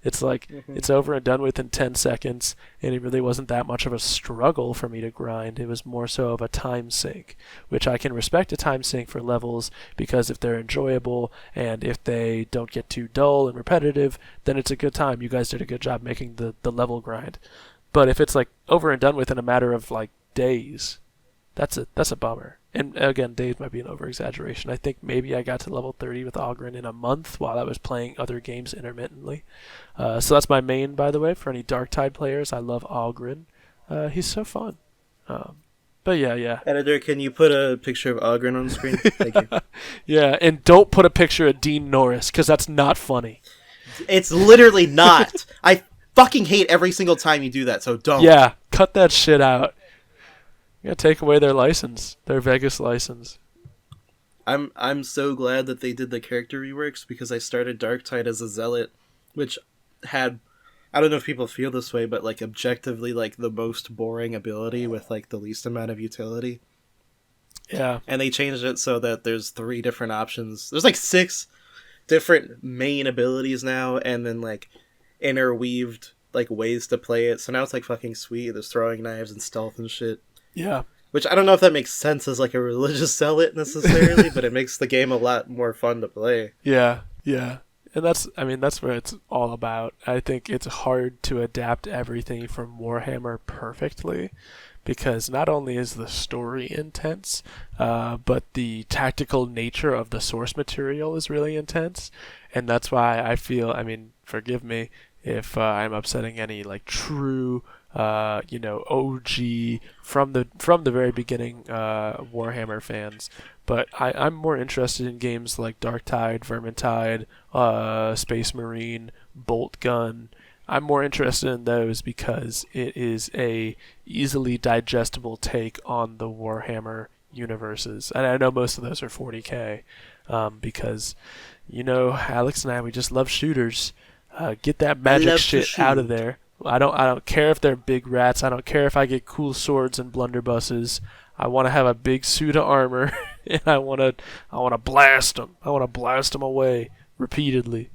It's like it's over and done with in 10 seconds, and it really wasn't that much of a struggle for me to grind. It was more so of a time sink, which I can respect a time sink for levels because if they're enjoyable and if they don't get too dull and repetitive, then it's a good time. You guys did a good job making the level grind. But if it's like over and done with in a matter of like days, that's a bummer. And again, days might be an over-exaggeration. I think maybe I got to level 30 with Oghren in a month while I was playing other games intermittently. So that's my main, by the way, for any Darktide players. I love Oghren. He's so fun. But yeah. Editor, can you put a picture of Oghren on the screen? Thank you. Yeah, and don't put a picture of Dean Norris, because that's not funny. It's literally not. I fucking hate every single time you do that, so don't. Yeah, cut that shit out. You gotta take away their license, their Vegas license. I'm so glad that they did the character reworks because I started Darktide as a zealot, which had, I don't know if people feel this way, but like objectively like the most boring ability with like the least amount of utility. Yeah. And they changed it so that there's 3 different options. There's like 6 different main abilities now, and then like interweaved like ways to play it. So now it's like fucking sweet. There's throwing knives and stealth and shit. Yeah. Which I don't know if that makes sense as like a religious zealot necessarily, but it makes the game a lot more fun to play. Yeah. And that's what it's all about. I think it's hard to adapt everything from Warhammer perfectly because not only is the story intense, but the tactical nature of the source material is really intense. And that's why I feel, forgive me if I'm upsetting any like true OG from the very beginning Warhammer fans, but I'm more interested in games like Darktide, Vermintide, Space Marine, Bolt Gun. I'm more interested in those because it is a easily digestible take on the Warhammer universes, and I know most of those are 40k, because Alex and I, we just love shooters. Get that magic shit out of there. I don't care if they're big rats. I don't care if I get cool swords and blunderbusses. I want to have a big suit of armor, and I want to blast them. I want to blast them away repeatedly.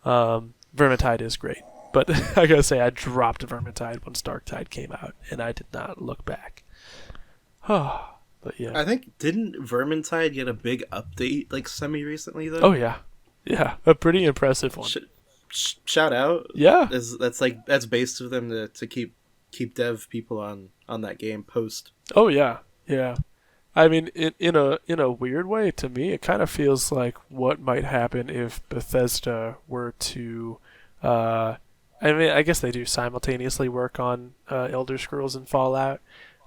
Vermintide is great, but I gotta say I dropped Vermintide once Darktide came out, and I did not look back. But yeah, I think didn't Vermintide get a big update like semi recently though? Oh yeah, a pretty impressive one. Shout out. Yeah. That's based of them to keep dev people on that game post. Oh yeah. I mean, in a weird way, to me, it kind of feels like what might happen if Bethesda were to. I guess they do simultaneously work on Elder Scrolls and Fallout,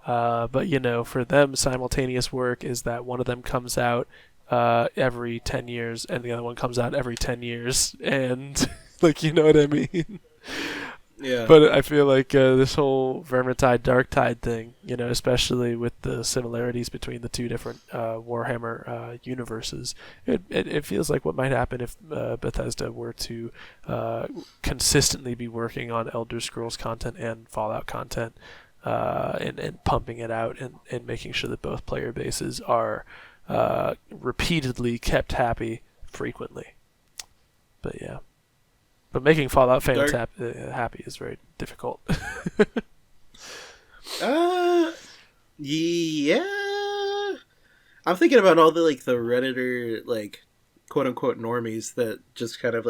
but for them, simultaneous work is that one of them comes out every 10 years, and the other one comes out every 10 years, and you know what I mean? Yeah. But I feel like this whole Vermintide Darktide thing, especially with the similarities between the two different Warhammer universes, it feels like what might happen if Bethesda were to consistently be working on Elder Scrolls content and Fallout content, and pumping it out and making sure that both player bases are repeatedly kept happy frequently. But yeah. But making Fallout fans happy is very difficult. Yeah. I'm thinking about all the the Redditor quote unquote normies that just kind of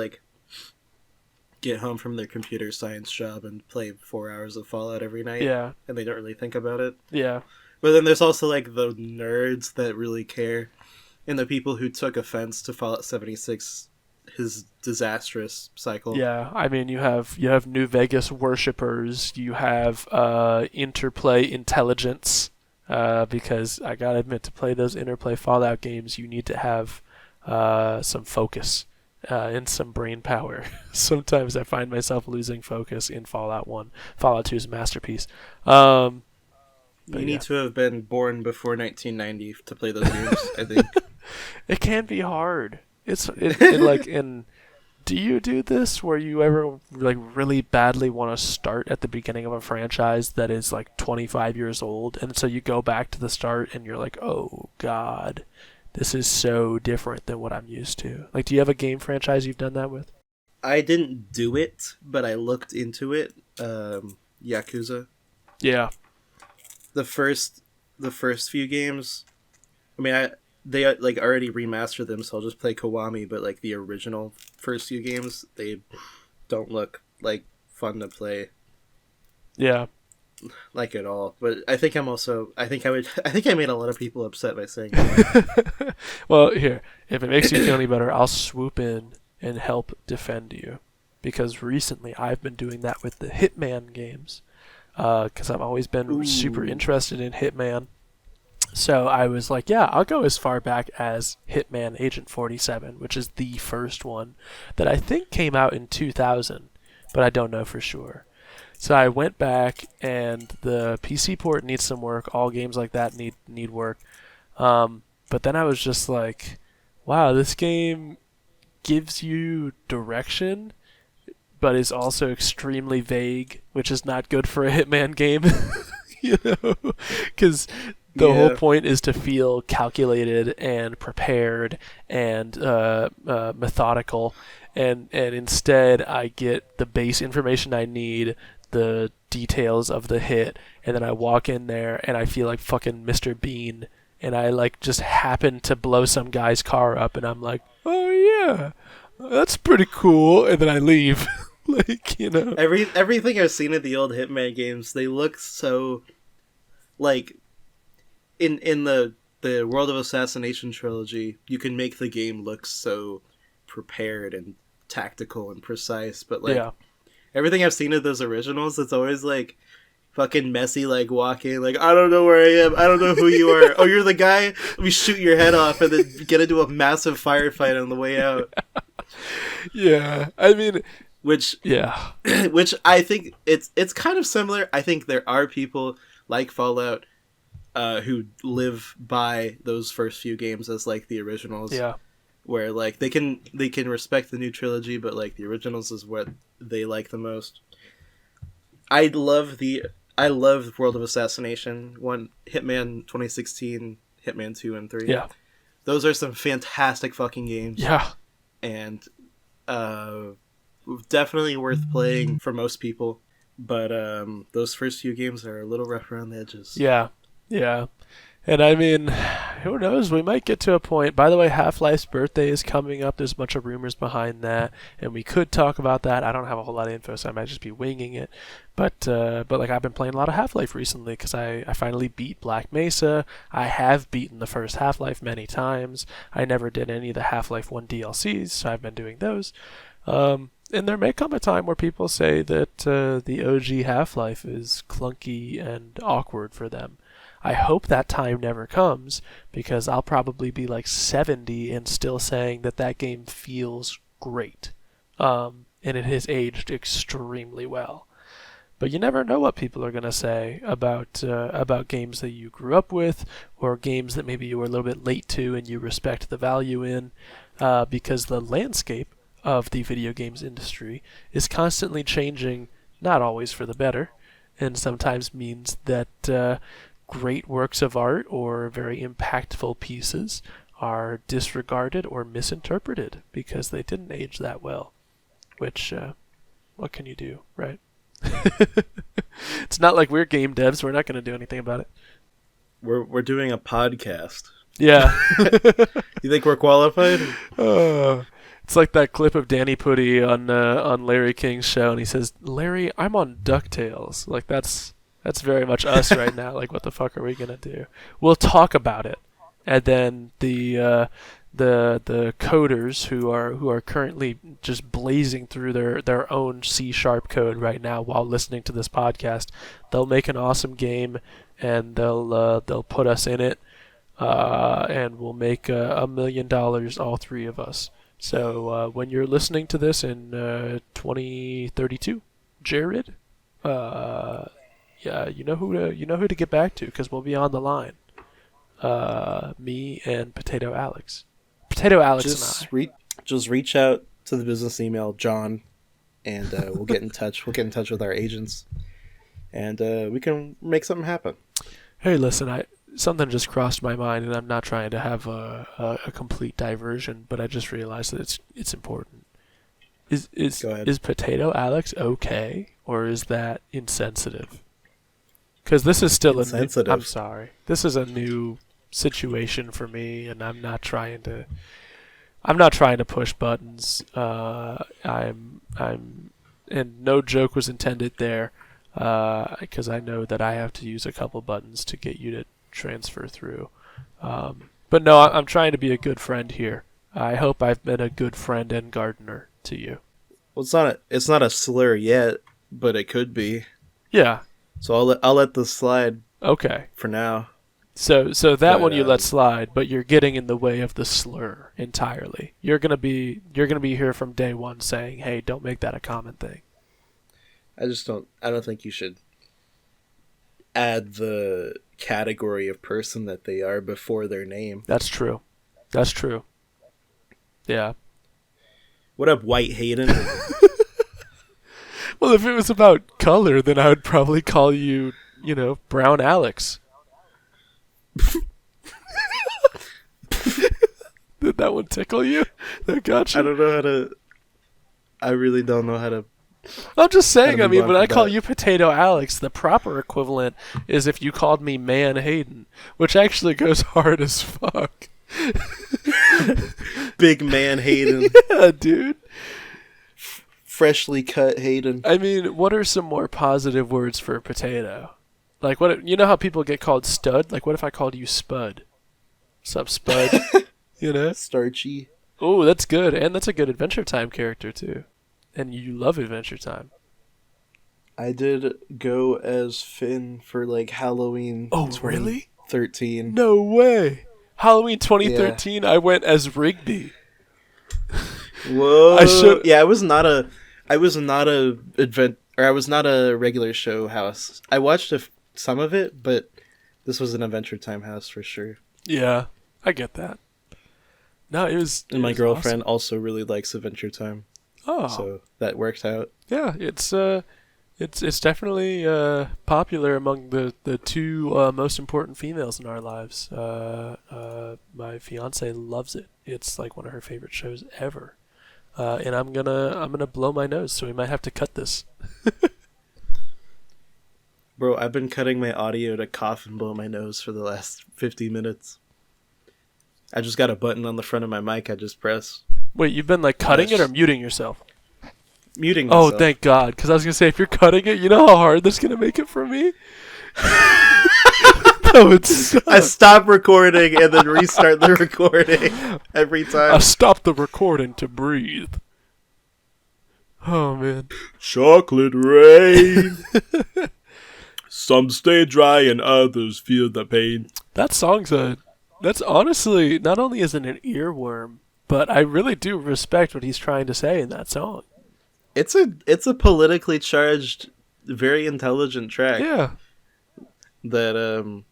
get home from their computer science job and play 4 hours of Fallout every night. Yeah. And they don't really think about it. Yeah. But then there's also the nerds that really care, and the people who took offense to Fallout 76, his disastrous cycle. Yeah, I mean you have New Vegas worshippers, you have Interplay intelligence, because I gotta admit, to play those Interplay Fallout games you need to have some focus and some brain power. Sometimes I find myself losing focus in Fallout 1. Fallout 2 is a masterpiece. You need to have been born before 1990 to play those games, I think. It can be hard. It's in Do you do this where you ever like really badly want to start at the beginning of a franchise that is like 25 years old, and so you go back to the start and you're like, oh god, this is so different than what I'm used to? Like, do you have a game franchise you've done that with? I didn't do it, but I looked into it. Yakuza. Yeah. The first few games. I mean, they like already remastered them, so I'll just play Kiwami. But like the original first few games, they don't look like fun to play Yeah. like at all. But I think I'm also. I think I would. I think I made a lot of people upset by saying that. Well, here, if it makes you feel any better, I'll swoop in and help defend you. Because recently I've been doing that with the Hitman games. Because I've always been super interested in Hitman. So I was like, yeah, I'll go as far back as Hitman Agent 47, which is the first one that I think came out in 2000, but I don't know for sure. So I went back, and the PC port needs some work. All games like that need work. But then I was just like, wow, this game gives you direction, but is also extremely vague, which is not good for a Hitman game. You know, because the whole point is to feel calculated and prepared and methodical, and instead I get the base information I need, the details of the hit, and then I walk in there and I feel like fucking Mr. Bean, and I like just happen to blow some guy's car up, and I'm like, oh yeah, that's pretty cool, and then I leave. Like, you know, Everything I've seen of the old Hitman games, they look so like in the World of Assassination trilogy, you can make the game look so prepared and tactical and precise, but like everything I've seen of those originals, it's always like fucking messy, like walking, like I don't know where I am, I don't know who you are. Oh, you're the guy? Let me shoot your head off and then get into a massive firefight on the way out. Yeah, I mean, which I think it's kind of similar. I think there are people like Fallout who live by those first few games as like the originals. Yeah. Where like they can respect the new trilogy, but like the originals is what they like the most. I love World of Assassination 1, Hitman 2016, Hitman 2 and 3. Yeah. Those are some fantastic fucking games. Yeah. And definitely worth playing for most people, but those first few games are a little rough around the edges. Yeah. And I mean, who knows? We might get to a point. By the way, Half-Life's birthday is coming up. There's a bunch of rumors behind that, and we could talk about that. I don't have a whole lot of info, so I might just be winging it. But like I've been playing a lot of Half-Life recently because I finally beat Black Mesa. I have beaten the first Half-Life many times. I never did any of the Half-Life 1 DLCs, so I've been doing those. And there may come a time where people say that the OG Half-Life is clunky and awkward for them. I hope that time never comes, because I'll probably be like 70 and still saying that game feels great. And it has aged extremely well. But you never know what people are going to say about games that you grew up with, or games that maybe you were a little bit late to and you respect the value in, because the landscape of the video games industry is constantly changing, not always for the better, and sometimes means that great works of art or very impactful pieces are disregarded or misinterpreted because they didn't age that well. Which, what can you do, right? It's not like we're game devs. We're not going to do anything about it. We're doing a podcast. Yeah. You think we're qualified? It's like that clip of Danny Putty on Larry King's show, and he says, "Larry, I'm on DuckTales." Like that's very much us right now. Like, what the fuck are we gonna do? We'll talk about it, and then the coders who are currently just blazing through their own C# code right now while listening to this podcast, they'll make an awesome game, and they'll put us in it, and we'll make $1 million, all three of us. So when you're listening to this in 2032, Jared, yeah, you know who to get back to, because we'll be on the line. Me and Potato Alex. Potato Alex just and I. Just reach out to the business email, John, and we'll get in touch. We'll get in touch with our agents, and we can make something happen. Hey, listen, something just crossed my mind, and I'm not trying to have a complete diversion, but I just realized that it's important. Go ahead. Is Potato Alex okay, or is that insensitive? Because this is still Insensitive. I'm sorry. This is a new situation for me, and I'm not trying to push buttons. And no joke was intended there, because I know that I have to use a couple buttons to get you to transfer through. But no, I'm trying to be a good friend here. I hope I've been a good friend and gardener to you. Well, it's not a slur yet, but it could be. Yeah. So I'll let this slide Okay. for now. So that But, one you let slide, but you're getting in the way of the slur entirely. You're gonna be here from day one saying, "Hey, don't make that a common thing." I don't think you should add the category of person that they are before their name. That's true. Yeah. What up, White Hayden? Well, if it was about color, then I would probably call you, Brown Alex. Did that one tickle you? That got you? I really don't know how to. I'm just saying, How to move on when I from call that. you Potato Alex, the proper equivalent is if you called me Man Hayden, which actually goes hard as fuck. Big man Hayden. Yeah, dude. Freshly cut Hayden. I mean, what are some more positive words for potato? Like, what? You know how people get called stud? Like, what if I called you Spud? What's up, Spud? Starchy. Oh, that's good. And that's a good Adventure Time character, too. And you love Adventure Time. I did go as Finn for Halloween. Oh, really? 2013. No way. Halloween 2013, I went as Rigby. Whoa! I should- Yeah, I was not a regular show house. I watched some of it, but this was an Adventure Time house for sure. Yeah, I get that. No, it was. And my was girlfriend also really likes Adventure Time, awesome. Oh, so that worked out. yeah, it's definitely popular among the two most important females in our lives. My fiance loves it. It's like one of her favorite shows ever. And I'm gonna blow my nose, so we might have to cut this. Bro, I've been cutting my audio to cough and blow my nose for the last 50 minutes. I just got a button on the front of my mic I just press. Wait, you've been cutting it or muting yourself? Muting myself. Oh, thank God, because I was gonna say if you're cutting it, you know how hard this is gonna make it for me. That would suck. I stop recording and then restart the recording every time. I stopped the recording to breathe. Oh man. Chocolate rain. Some stay dry and others feel the pain. That song's that's honestly, not only is it an earworm, but I really do respect what he's trying to say in that song. It's a politically charged, very intelligent track. Yeah. That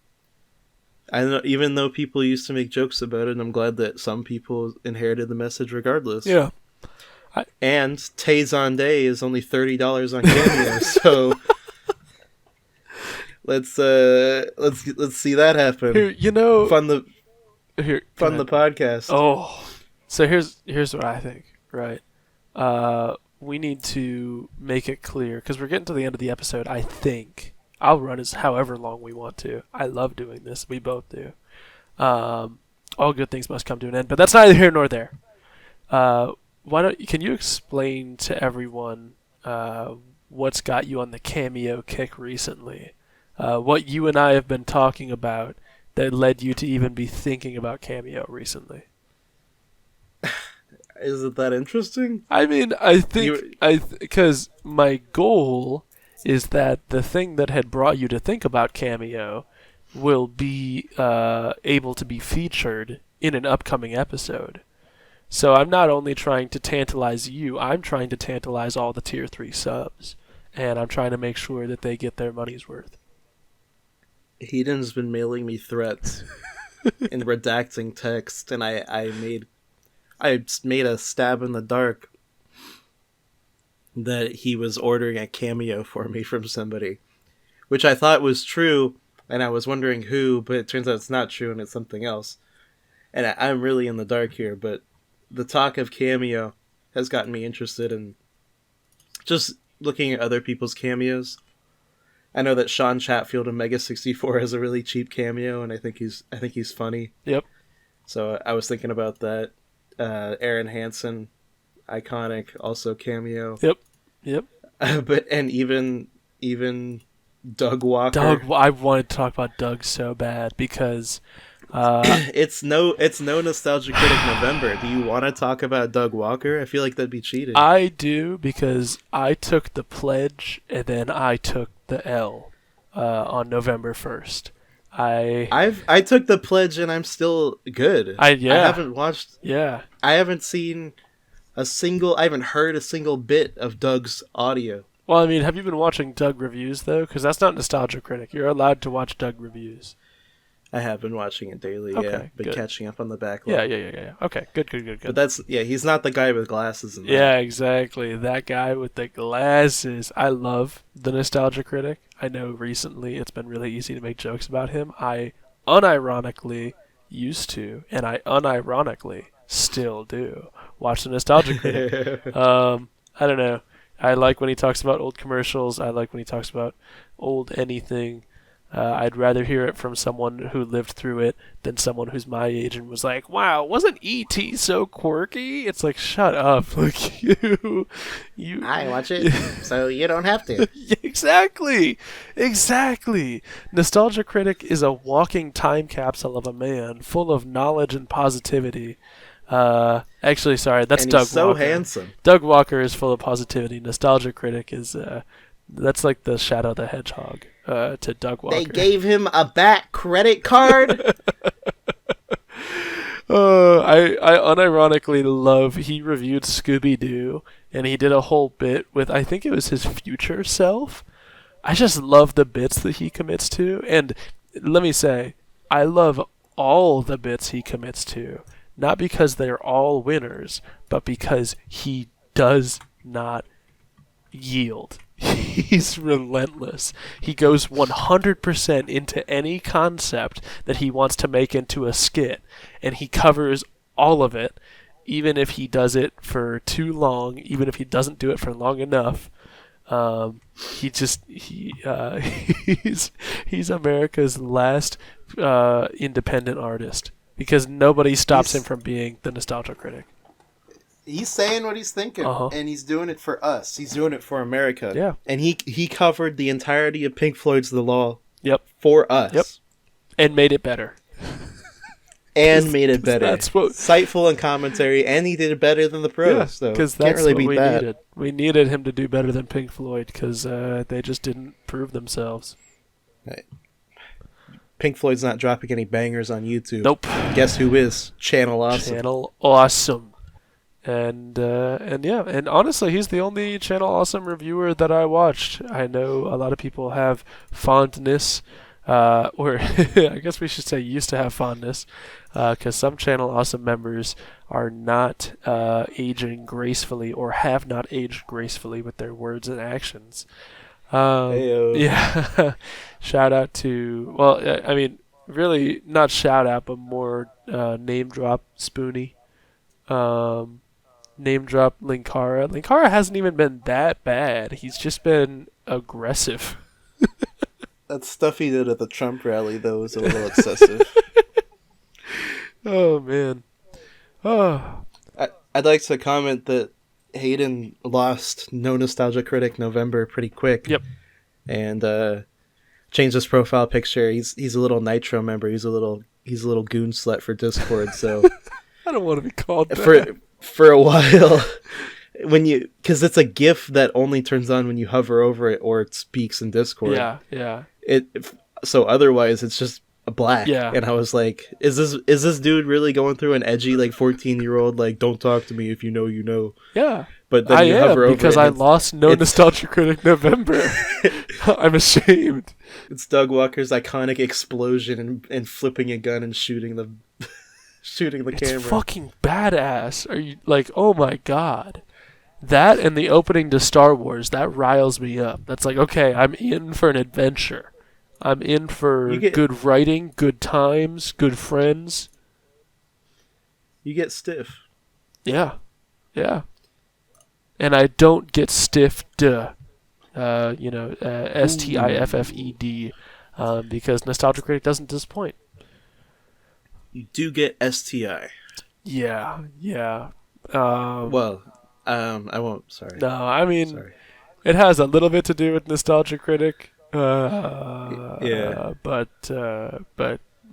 I know, even though people used to make jokes about it, I'm glad that some people inherited the message regardless. Yeah. And Tays on Day is only $30 on Cameo, so let's see that happen. Here, Fund the the podcast. Oh. So here's what I think, right? We need to make it clear, because we're getting to the end of the episode, I think. I'll run as however long we want to. I love doing this. We both do. All good things must come to an end, but that's neither here nor there. Can you explain to everyone what's got you on the Cameo kick recently? What you and I have been talking about that led you to even be thinking about Cameo recently? Is it that interesting? I mean, I think because my goal is that the thing that had brought you to think about Cameo will be able to be featured in an upcoming episode. So I'm not only trying to tantalize you, I'm trying to tantalize all the Tier 3 subs. And I'm trying to make sure that they get their money's worth. Hayden's been mailing me threats and redacting text, and I made a stab in the dark that he was ordering a cameo for me from somebody, which I thought was true, and I was wondering who, but it turns out it's not true and it's something else. And I'm really in the dark here, but the talk of cameo has gotten me interested in just looking at other people's cameos. I know that Sean Chatfield of Mega 64 has a really cheap cameo, and I think he's funny. Yep. So I was thinking about that. Aaron Hansen, iconic, also cameo. Yep. And even Doug Walker. I wanted to talk about Doug so bad because it's no Nostalgia Critic November. Do you want to talk about Doug Walker? I feel like that'd be cheating. I do, because I took the pledge and then I took the L on November 1st. I took the pledge and I'm still good. I haven't watched. Yeah. I haven't seen I haven't heard a single bit of Doug's audio. Well, I mean, have you been watching Doug reviews though? Because that's not Nostalgia Critic. You're allowed to watch Doug reviews. I have been watching it daily. Okay, yeah, been good. catching up on the backlog. Yeah. Okay, good. But he's not the guy with glasses. And yeah, exactly. That guy with the glasses. I love the Nostalgia Critic. I know recently it's been really easy to make jokes about him. I unironically used to, and I unironically still do, watch the Nostalgia Critic. I don't know. I like when he talks about old commercials. I like when he talks about old anything. I'd rather hear it from someone who lived through it than someone who's my age and was like, wow, wasn't E.T. so quirky? It's like, shut up. Like, you I watch it, so you don't have to. Exactly. Nostalgia Critic is a walking time capsule of a man full of knowledge and positivity. Actually, sorry, that's and Doug he's so Walker. handsome. Doug Walker is full of positivity. Nostalgia Critic is, that's like the Shadow the Hedgehog to Doug Walker. They gave him a back credit card? I unironically love, he reviewed Scooby-Doo, and he did a whole bit with, I think it was his future self. I just love the bits that he commits to, and let me say, I love all the bits he commits to, not because they're all winners, but because he does not yield. He's relentless. He goes 100% into any concept that he wants to make into a skit, and he covers all of it, even if he does it for too long, even if he doesn't do it for long enough. He's America's last independent artist, because nobody stops him from being the Nostalgia Critic. He's saying what he's thinking, and he's doing it for us. He's doing it for America. Yeah. And he covered the entirety of Pink Floyd's The Law for us. Yep. And made it better. Made it better. That's what... Insightful and commentary, and he did it better than the pros. Yeah, so because can't that's really what beat we that. needed. We needed him to do better than Pink Floyd, because they just didn't prove themselves. Right. Pink Floyd's not dropping any bangers on YouTube. Nope. Guess who is? Channel Awesome. Channel Awesome. And honestly, he's the only Channel Awesome reviewer that I watched. I know a lot of people have fondness, or I guess we should say used to have fondness, because some Channel Awesome members are not aging gracefully, or have not aged gracefully with their words and actions. Yeah. Shout out to, well, I mean, really not shout out, but more name drop Spoonie. Name drop Linkara. Linkara hasn't even been that bad. He's just been aggressive. That stuff he did at the Trump rally, though, was a little excessive. Oh, man. Oh. I'd like to comment that Hayden lost No Nostalgia Critic November pretty quick. Yep. And changed his profile picture. He's a little Nitro member. He's a little goon slut for Discord. So I don't want to be called that. For a while, because it's a GIF that only turns on when you hover over it or it speaks in Discord. Yeah. So otherwise, it's just black. Yeah. And I was like, is this dude really going through an edgy 14-year-old don't talk to me if you know you know? Yeah. But then you hover over because it, I lost No Nostalgia Critic November. I'm ashamed. It's Doug Walker's iconic explosion and flipping a gun and shooting the camera. It's fucking badass. Are you oh my god. That and the opening to Star Wars, that riles me up. That's like, okay, I'm in for an adventure. I'm in for You get good writing, good times, good friends. you get stiff. Yeah, yeah. And I don't get stiffed, Stiffed, because Nostalgia Critic doesn't disappoint. You do get STI. Yeah, yeah. Well, I won't. Sorry. No, I mean, Sorry. it has a little bit to do with Nostalgia Critic. Yeah. But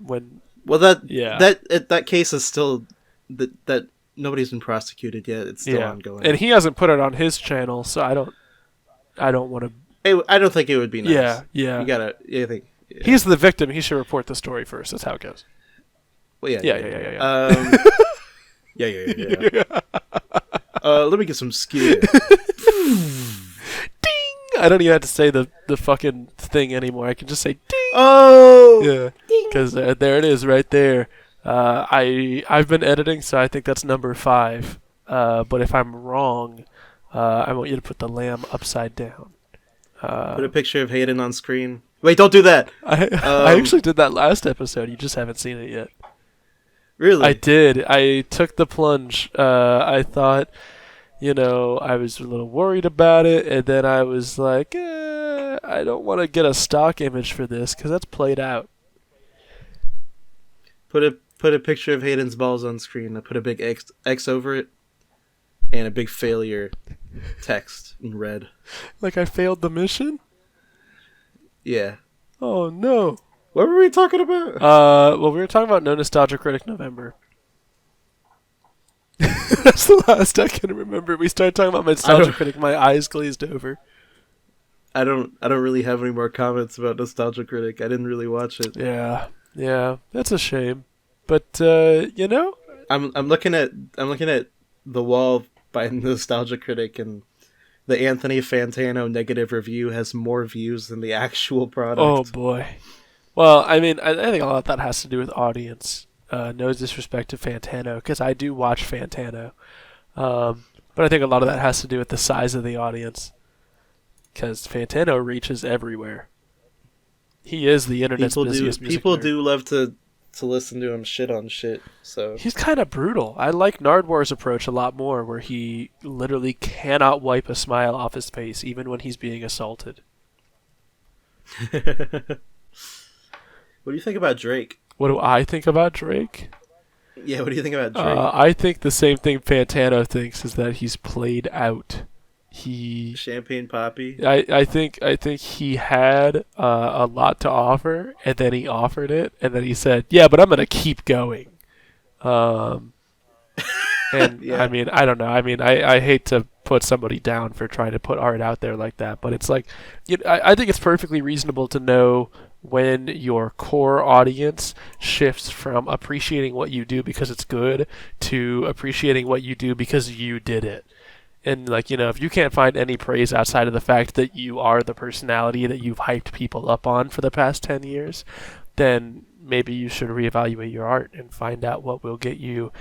when Well, yeah that case is still that nobody's been prosecuted yet. It's still ongoing. and he hasn't put it on his channel, so I don't want to. I don't think it would be nice. Yeah, yeah. You gotta. I think yeah. He's the victim. He should report the story first. That's how it goes. Well, yeah. Yeah. Let me get some skin. Ding! I don't even have to say the fucking thing anymore. I can just say ding. Oh. Yeah, because there it is, right there. I've been editing, so I think that's number 5. But if I'm wrong, I want you to put the lamb upside down. Put a picture of Hayden on screen. Wait, don't do that. I actually did that last episode. You just haven't seen it yet. Really? I did. I took the plunge. I thought, I was a little worried about it, and then I was like, I don't want to get a stock image for this because that's played out. Put a picture of Hayden's balls on screen. I put a big X over it, and a big failure text in red. Like I failed the mission? Yeah. Oh no. What were we talking about? Well, we were talking about No Nostalgia Critic November. That's the last I can remember. We started talking about Nostalgia Critic. My eyes glazed over. I don't really have any more comments about Nostalgia Critic. I didn't really watch it. Yeah, that's a shame. But I'm looking at the wall by Nostalgia Critic, and the Anthony Fantano negative review has more views than the actual product. Oh boy. Well, I mean, I think a lot of that has to do with audience. No disrespect to Fantano, because I do watch Fantano. But I think a lot of that has to do with the size of the audience. Because Fantano reaches everywhere. He is the internet's busiest music People nerd. do love to listen to him shit on shit. So he's kind of brutal. I like Nardwar's approach a lot more, where he literally cannot wipe a smile off his face, even when he's being assaulted. What do you think about Drake? What do I think about Drake? Yeah, what do you think about Drake? I think the same thing Fantano thinks, is that he's played out. Champagne Poppy. I think he had a lot to offer, and then he offered it, and then he said, "Yeah, but I'm gonna keep going." And Yeah. I mean, I don't know. I mean, I hate to put somebody down for trying to put art out there like that, but it's like, I think it's perfectly reasonable to know when your core audience shifts from appreciating what you do because it's good to appreciating what you do because you did it. And if you can't find any praise outside of the fact that you are the personality that you've hyped people up on for the past 10 years, then maybe you should reevaluate your art and find out what will get you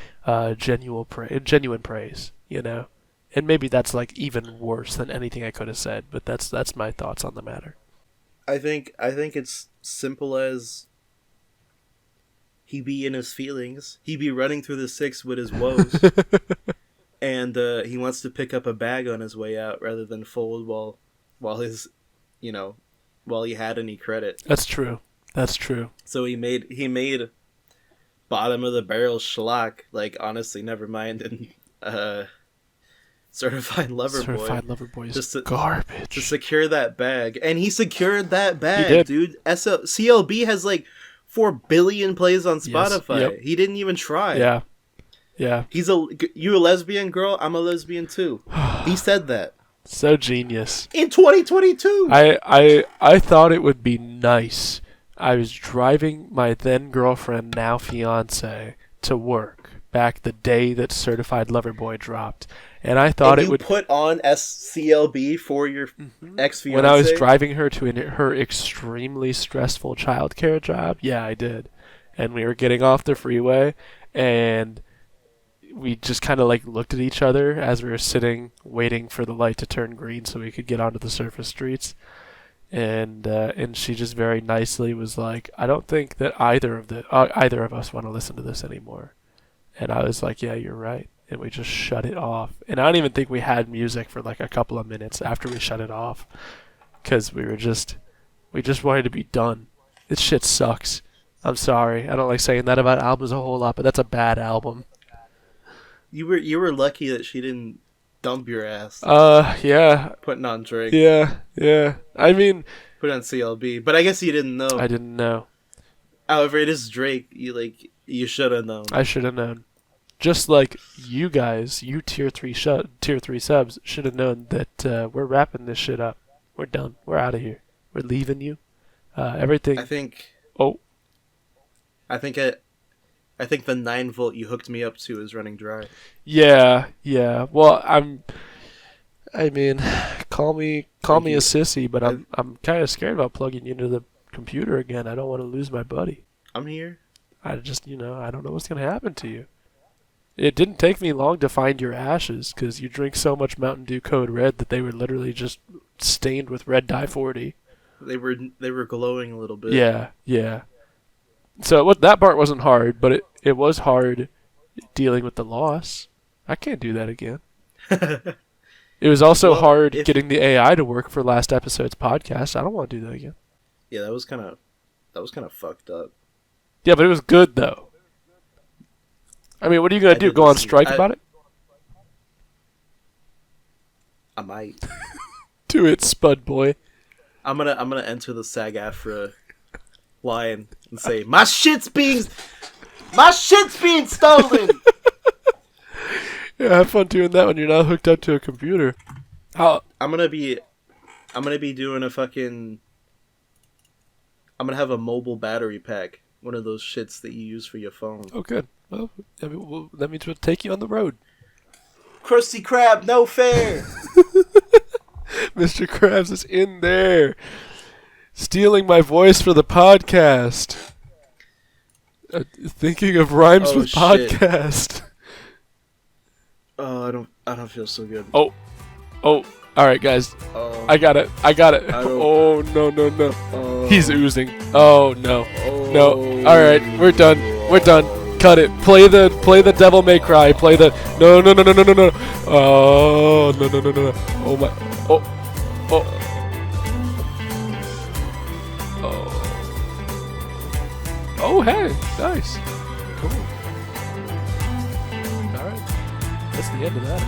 genuine praise, And maybe that's even worse than anything I could have said, but that's my thoughts on the matter. I think it's simple as he be in his feelings. He be running through the 6 with his woes. And he wants to pick up a bag on his way out rather than fold while he had any credit. That's true. So he made bottom of the barrel schlock. Honestly, never mind. And Certified Lover Boy is just garbage. to secure that bag, and he secured that bag, He did. dude. CLB has 4 billion plays on Spotify. Yep. He didn't even try. Yeah. You a lesbian girl? I'm a lesbian too. He said that. So genius. In 2022. I thought it would be nice. I was driving my then girlfriend, now fiance, to work back the day that Certified Lover Boy dropped, and I thought it would put on SCLB for your ex-fiance. When I was driving her to her extremely stressful childcare job. Yeah, I did. And we were getting off the freeway, and we just kind of like looked at each other as we were sitting waiting for the light to turn green so we could get onto the surface streets. And she just very nicely was like, I don't think that either of us want to listen to this anymore. And I was like, yeah, you're right. And we just shut it off. And I don't even think we had music for like a couple of minutes after we shut it off, because we just wanted to be done. This shit sucks. I'm sorry. I don't like saying that about albums a whole lot, but that's a bad album. You were lucky that she didn't dump your ass. Yeah. Putting on Drake. Yeah. I mean, put on CLB, but I guess you didn't know. I didn't know. However, it is Drake. You should have known. I should have known. Just like you guys, you tier 3 subs should have known that we're wrapping this shit up. We're done. We're out of here. We're leaving you. Everything. I think the 9-volt you hooked me up to is running dry. Yeah. Well, I mean, call me a sissy, but I'm kind of scared about plugging you into the computer again. I don't want to lose my buddy. I'm here. I just, I don't know what's going to happen to you. It didn't take me long to find your ashes, because you drink so much Mountain Dew Code Red that they were literally just stained with red dye 40. They were glowing a little bit. Yeah. So that part wasn't hard, but it was hard dealing with the loss. I can't do that again. It was also hard getting the AI to work for last episode's podcast. I don't want to do that again. Yeah, that was kind of fucked up. Yeah, but it was good though. I mean, what are you gonna do? Go on strike about it? I might. Do it, Spud Boy. I'm gonna enter the SAG-AFTRA line and say my shit's being stolen. Yeah, have fun doing that when you're not hooked up to a computer. I'm gonna be doing a fucking. I'm gonna have a mobile battery pack, one of those shits that you use for your phone. Oh, good. Well, that means we'll take you on the road. Krusty Krab, no fair. Mr. Krabs is in there, stealing my voice for the podcast. Thinking of rhymes with shit. Podcast. Oh, I don't feel so good. Oh, all right, guys. I got it. Oh no. He's oozing. Oh no. All right, we're done. Cut it. Play the Devil May Cry. Play the no. Oh no. Oh my. Oh hey, nice. Cool. All right. That's the end of that.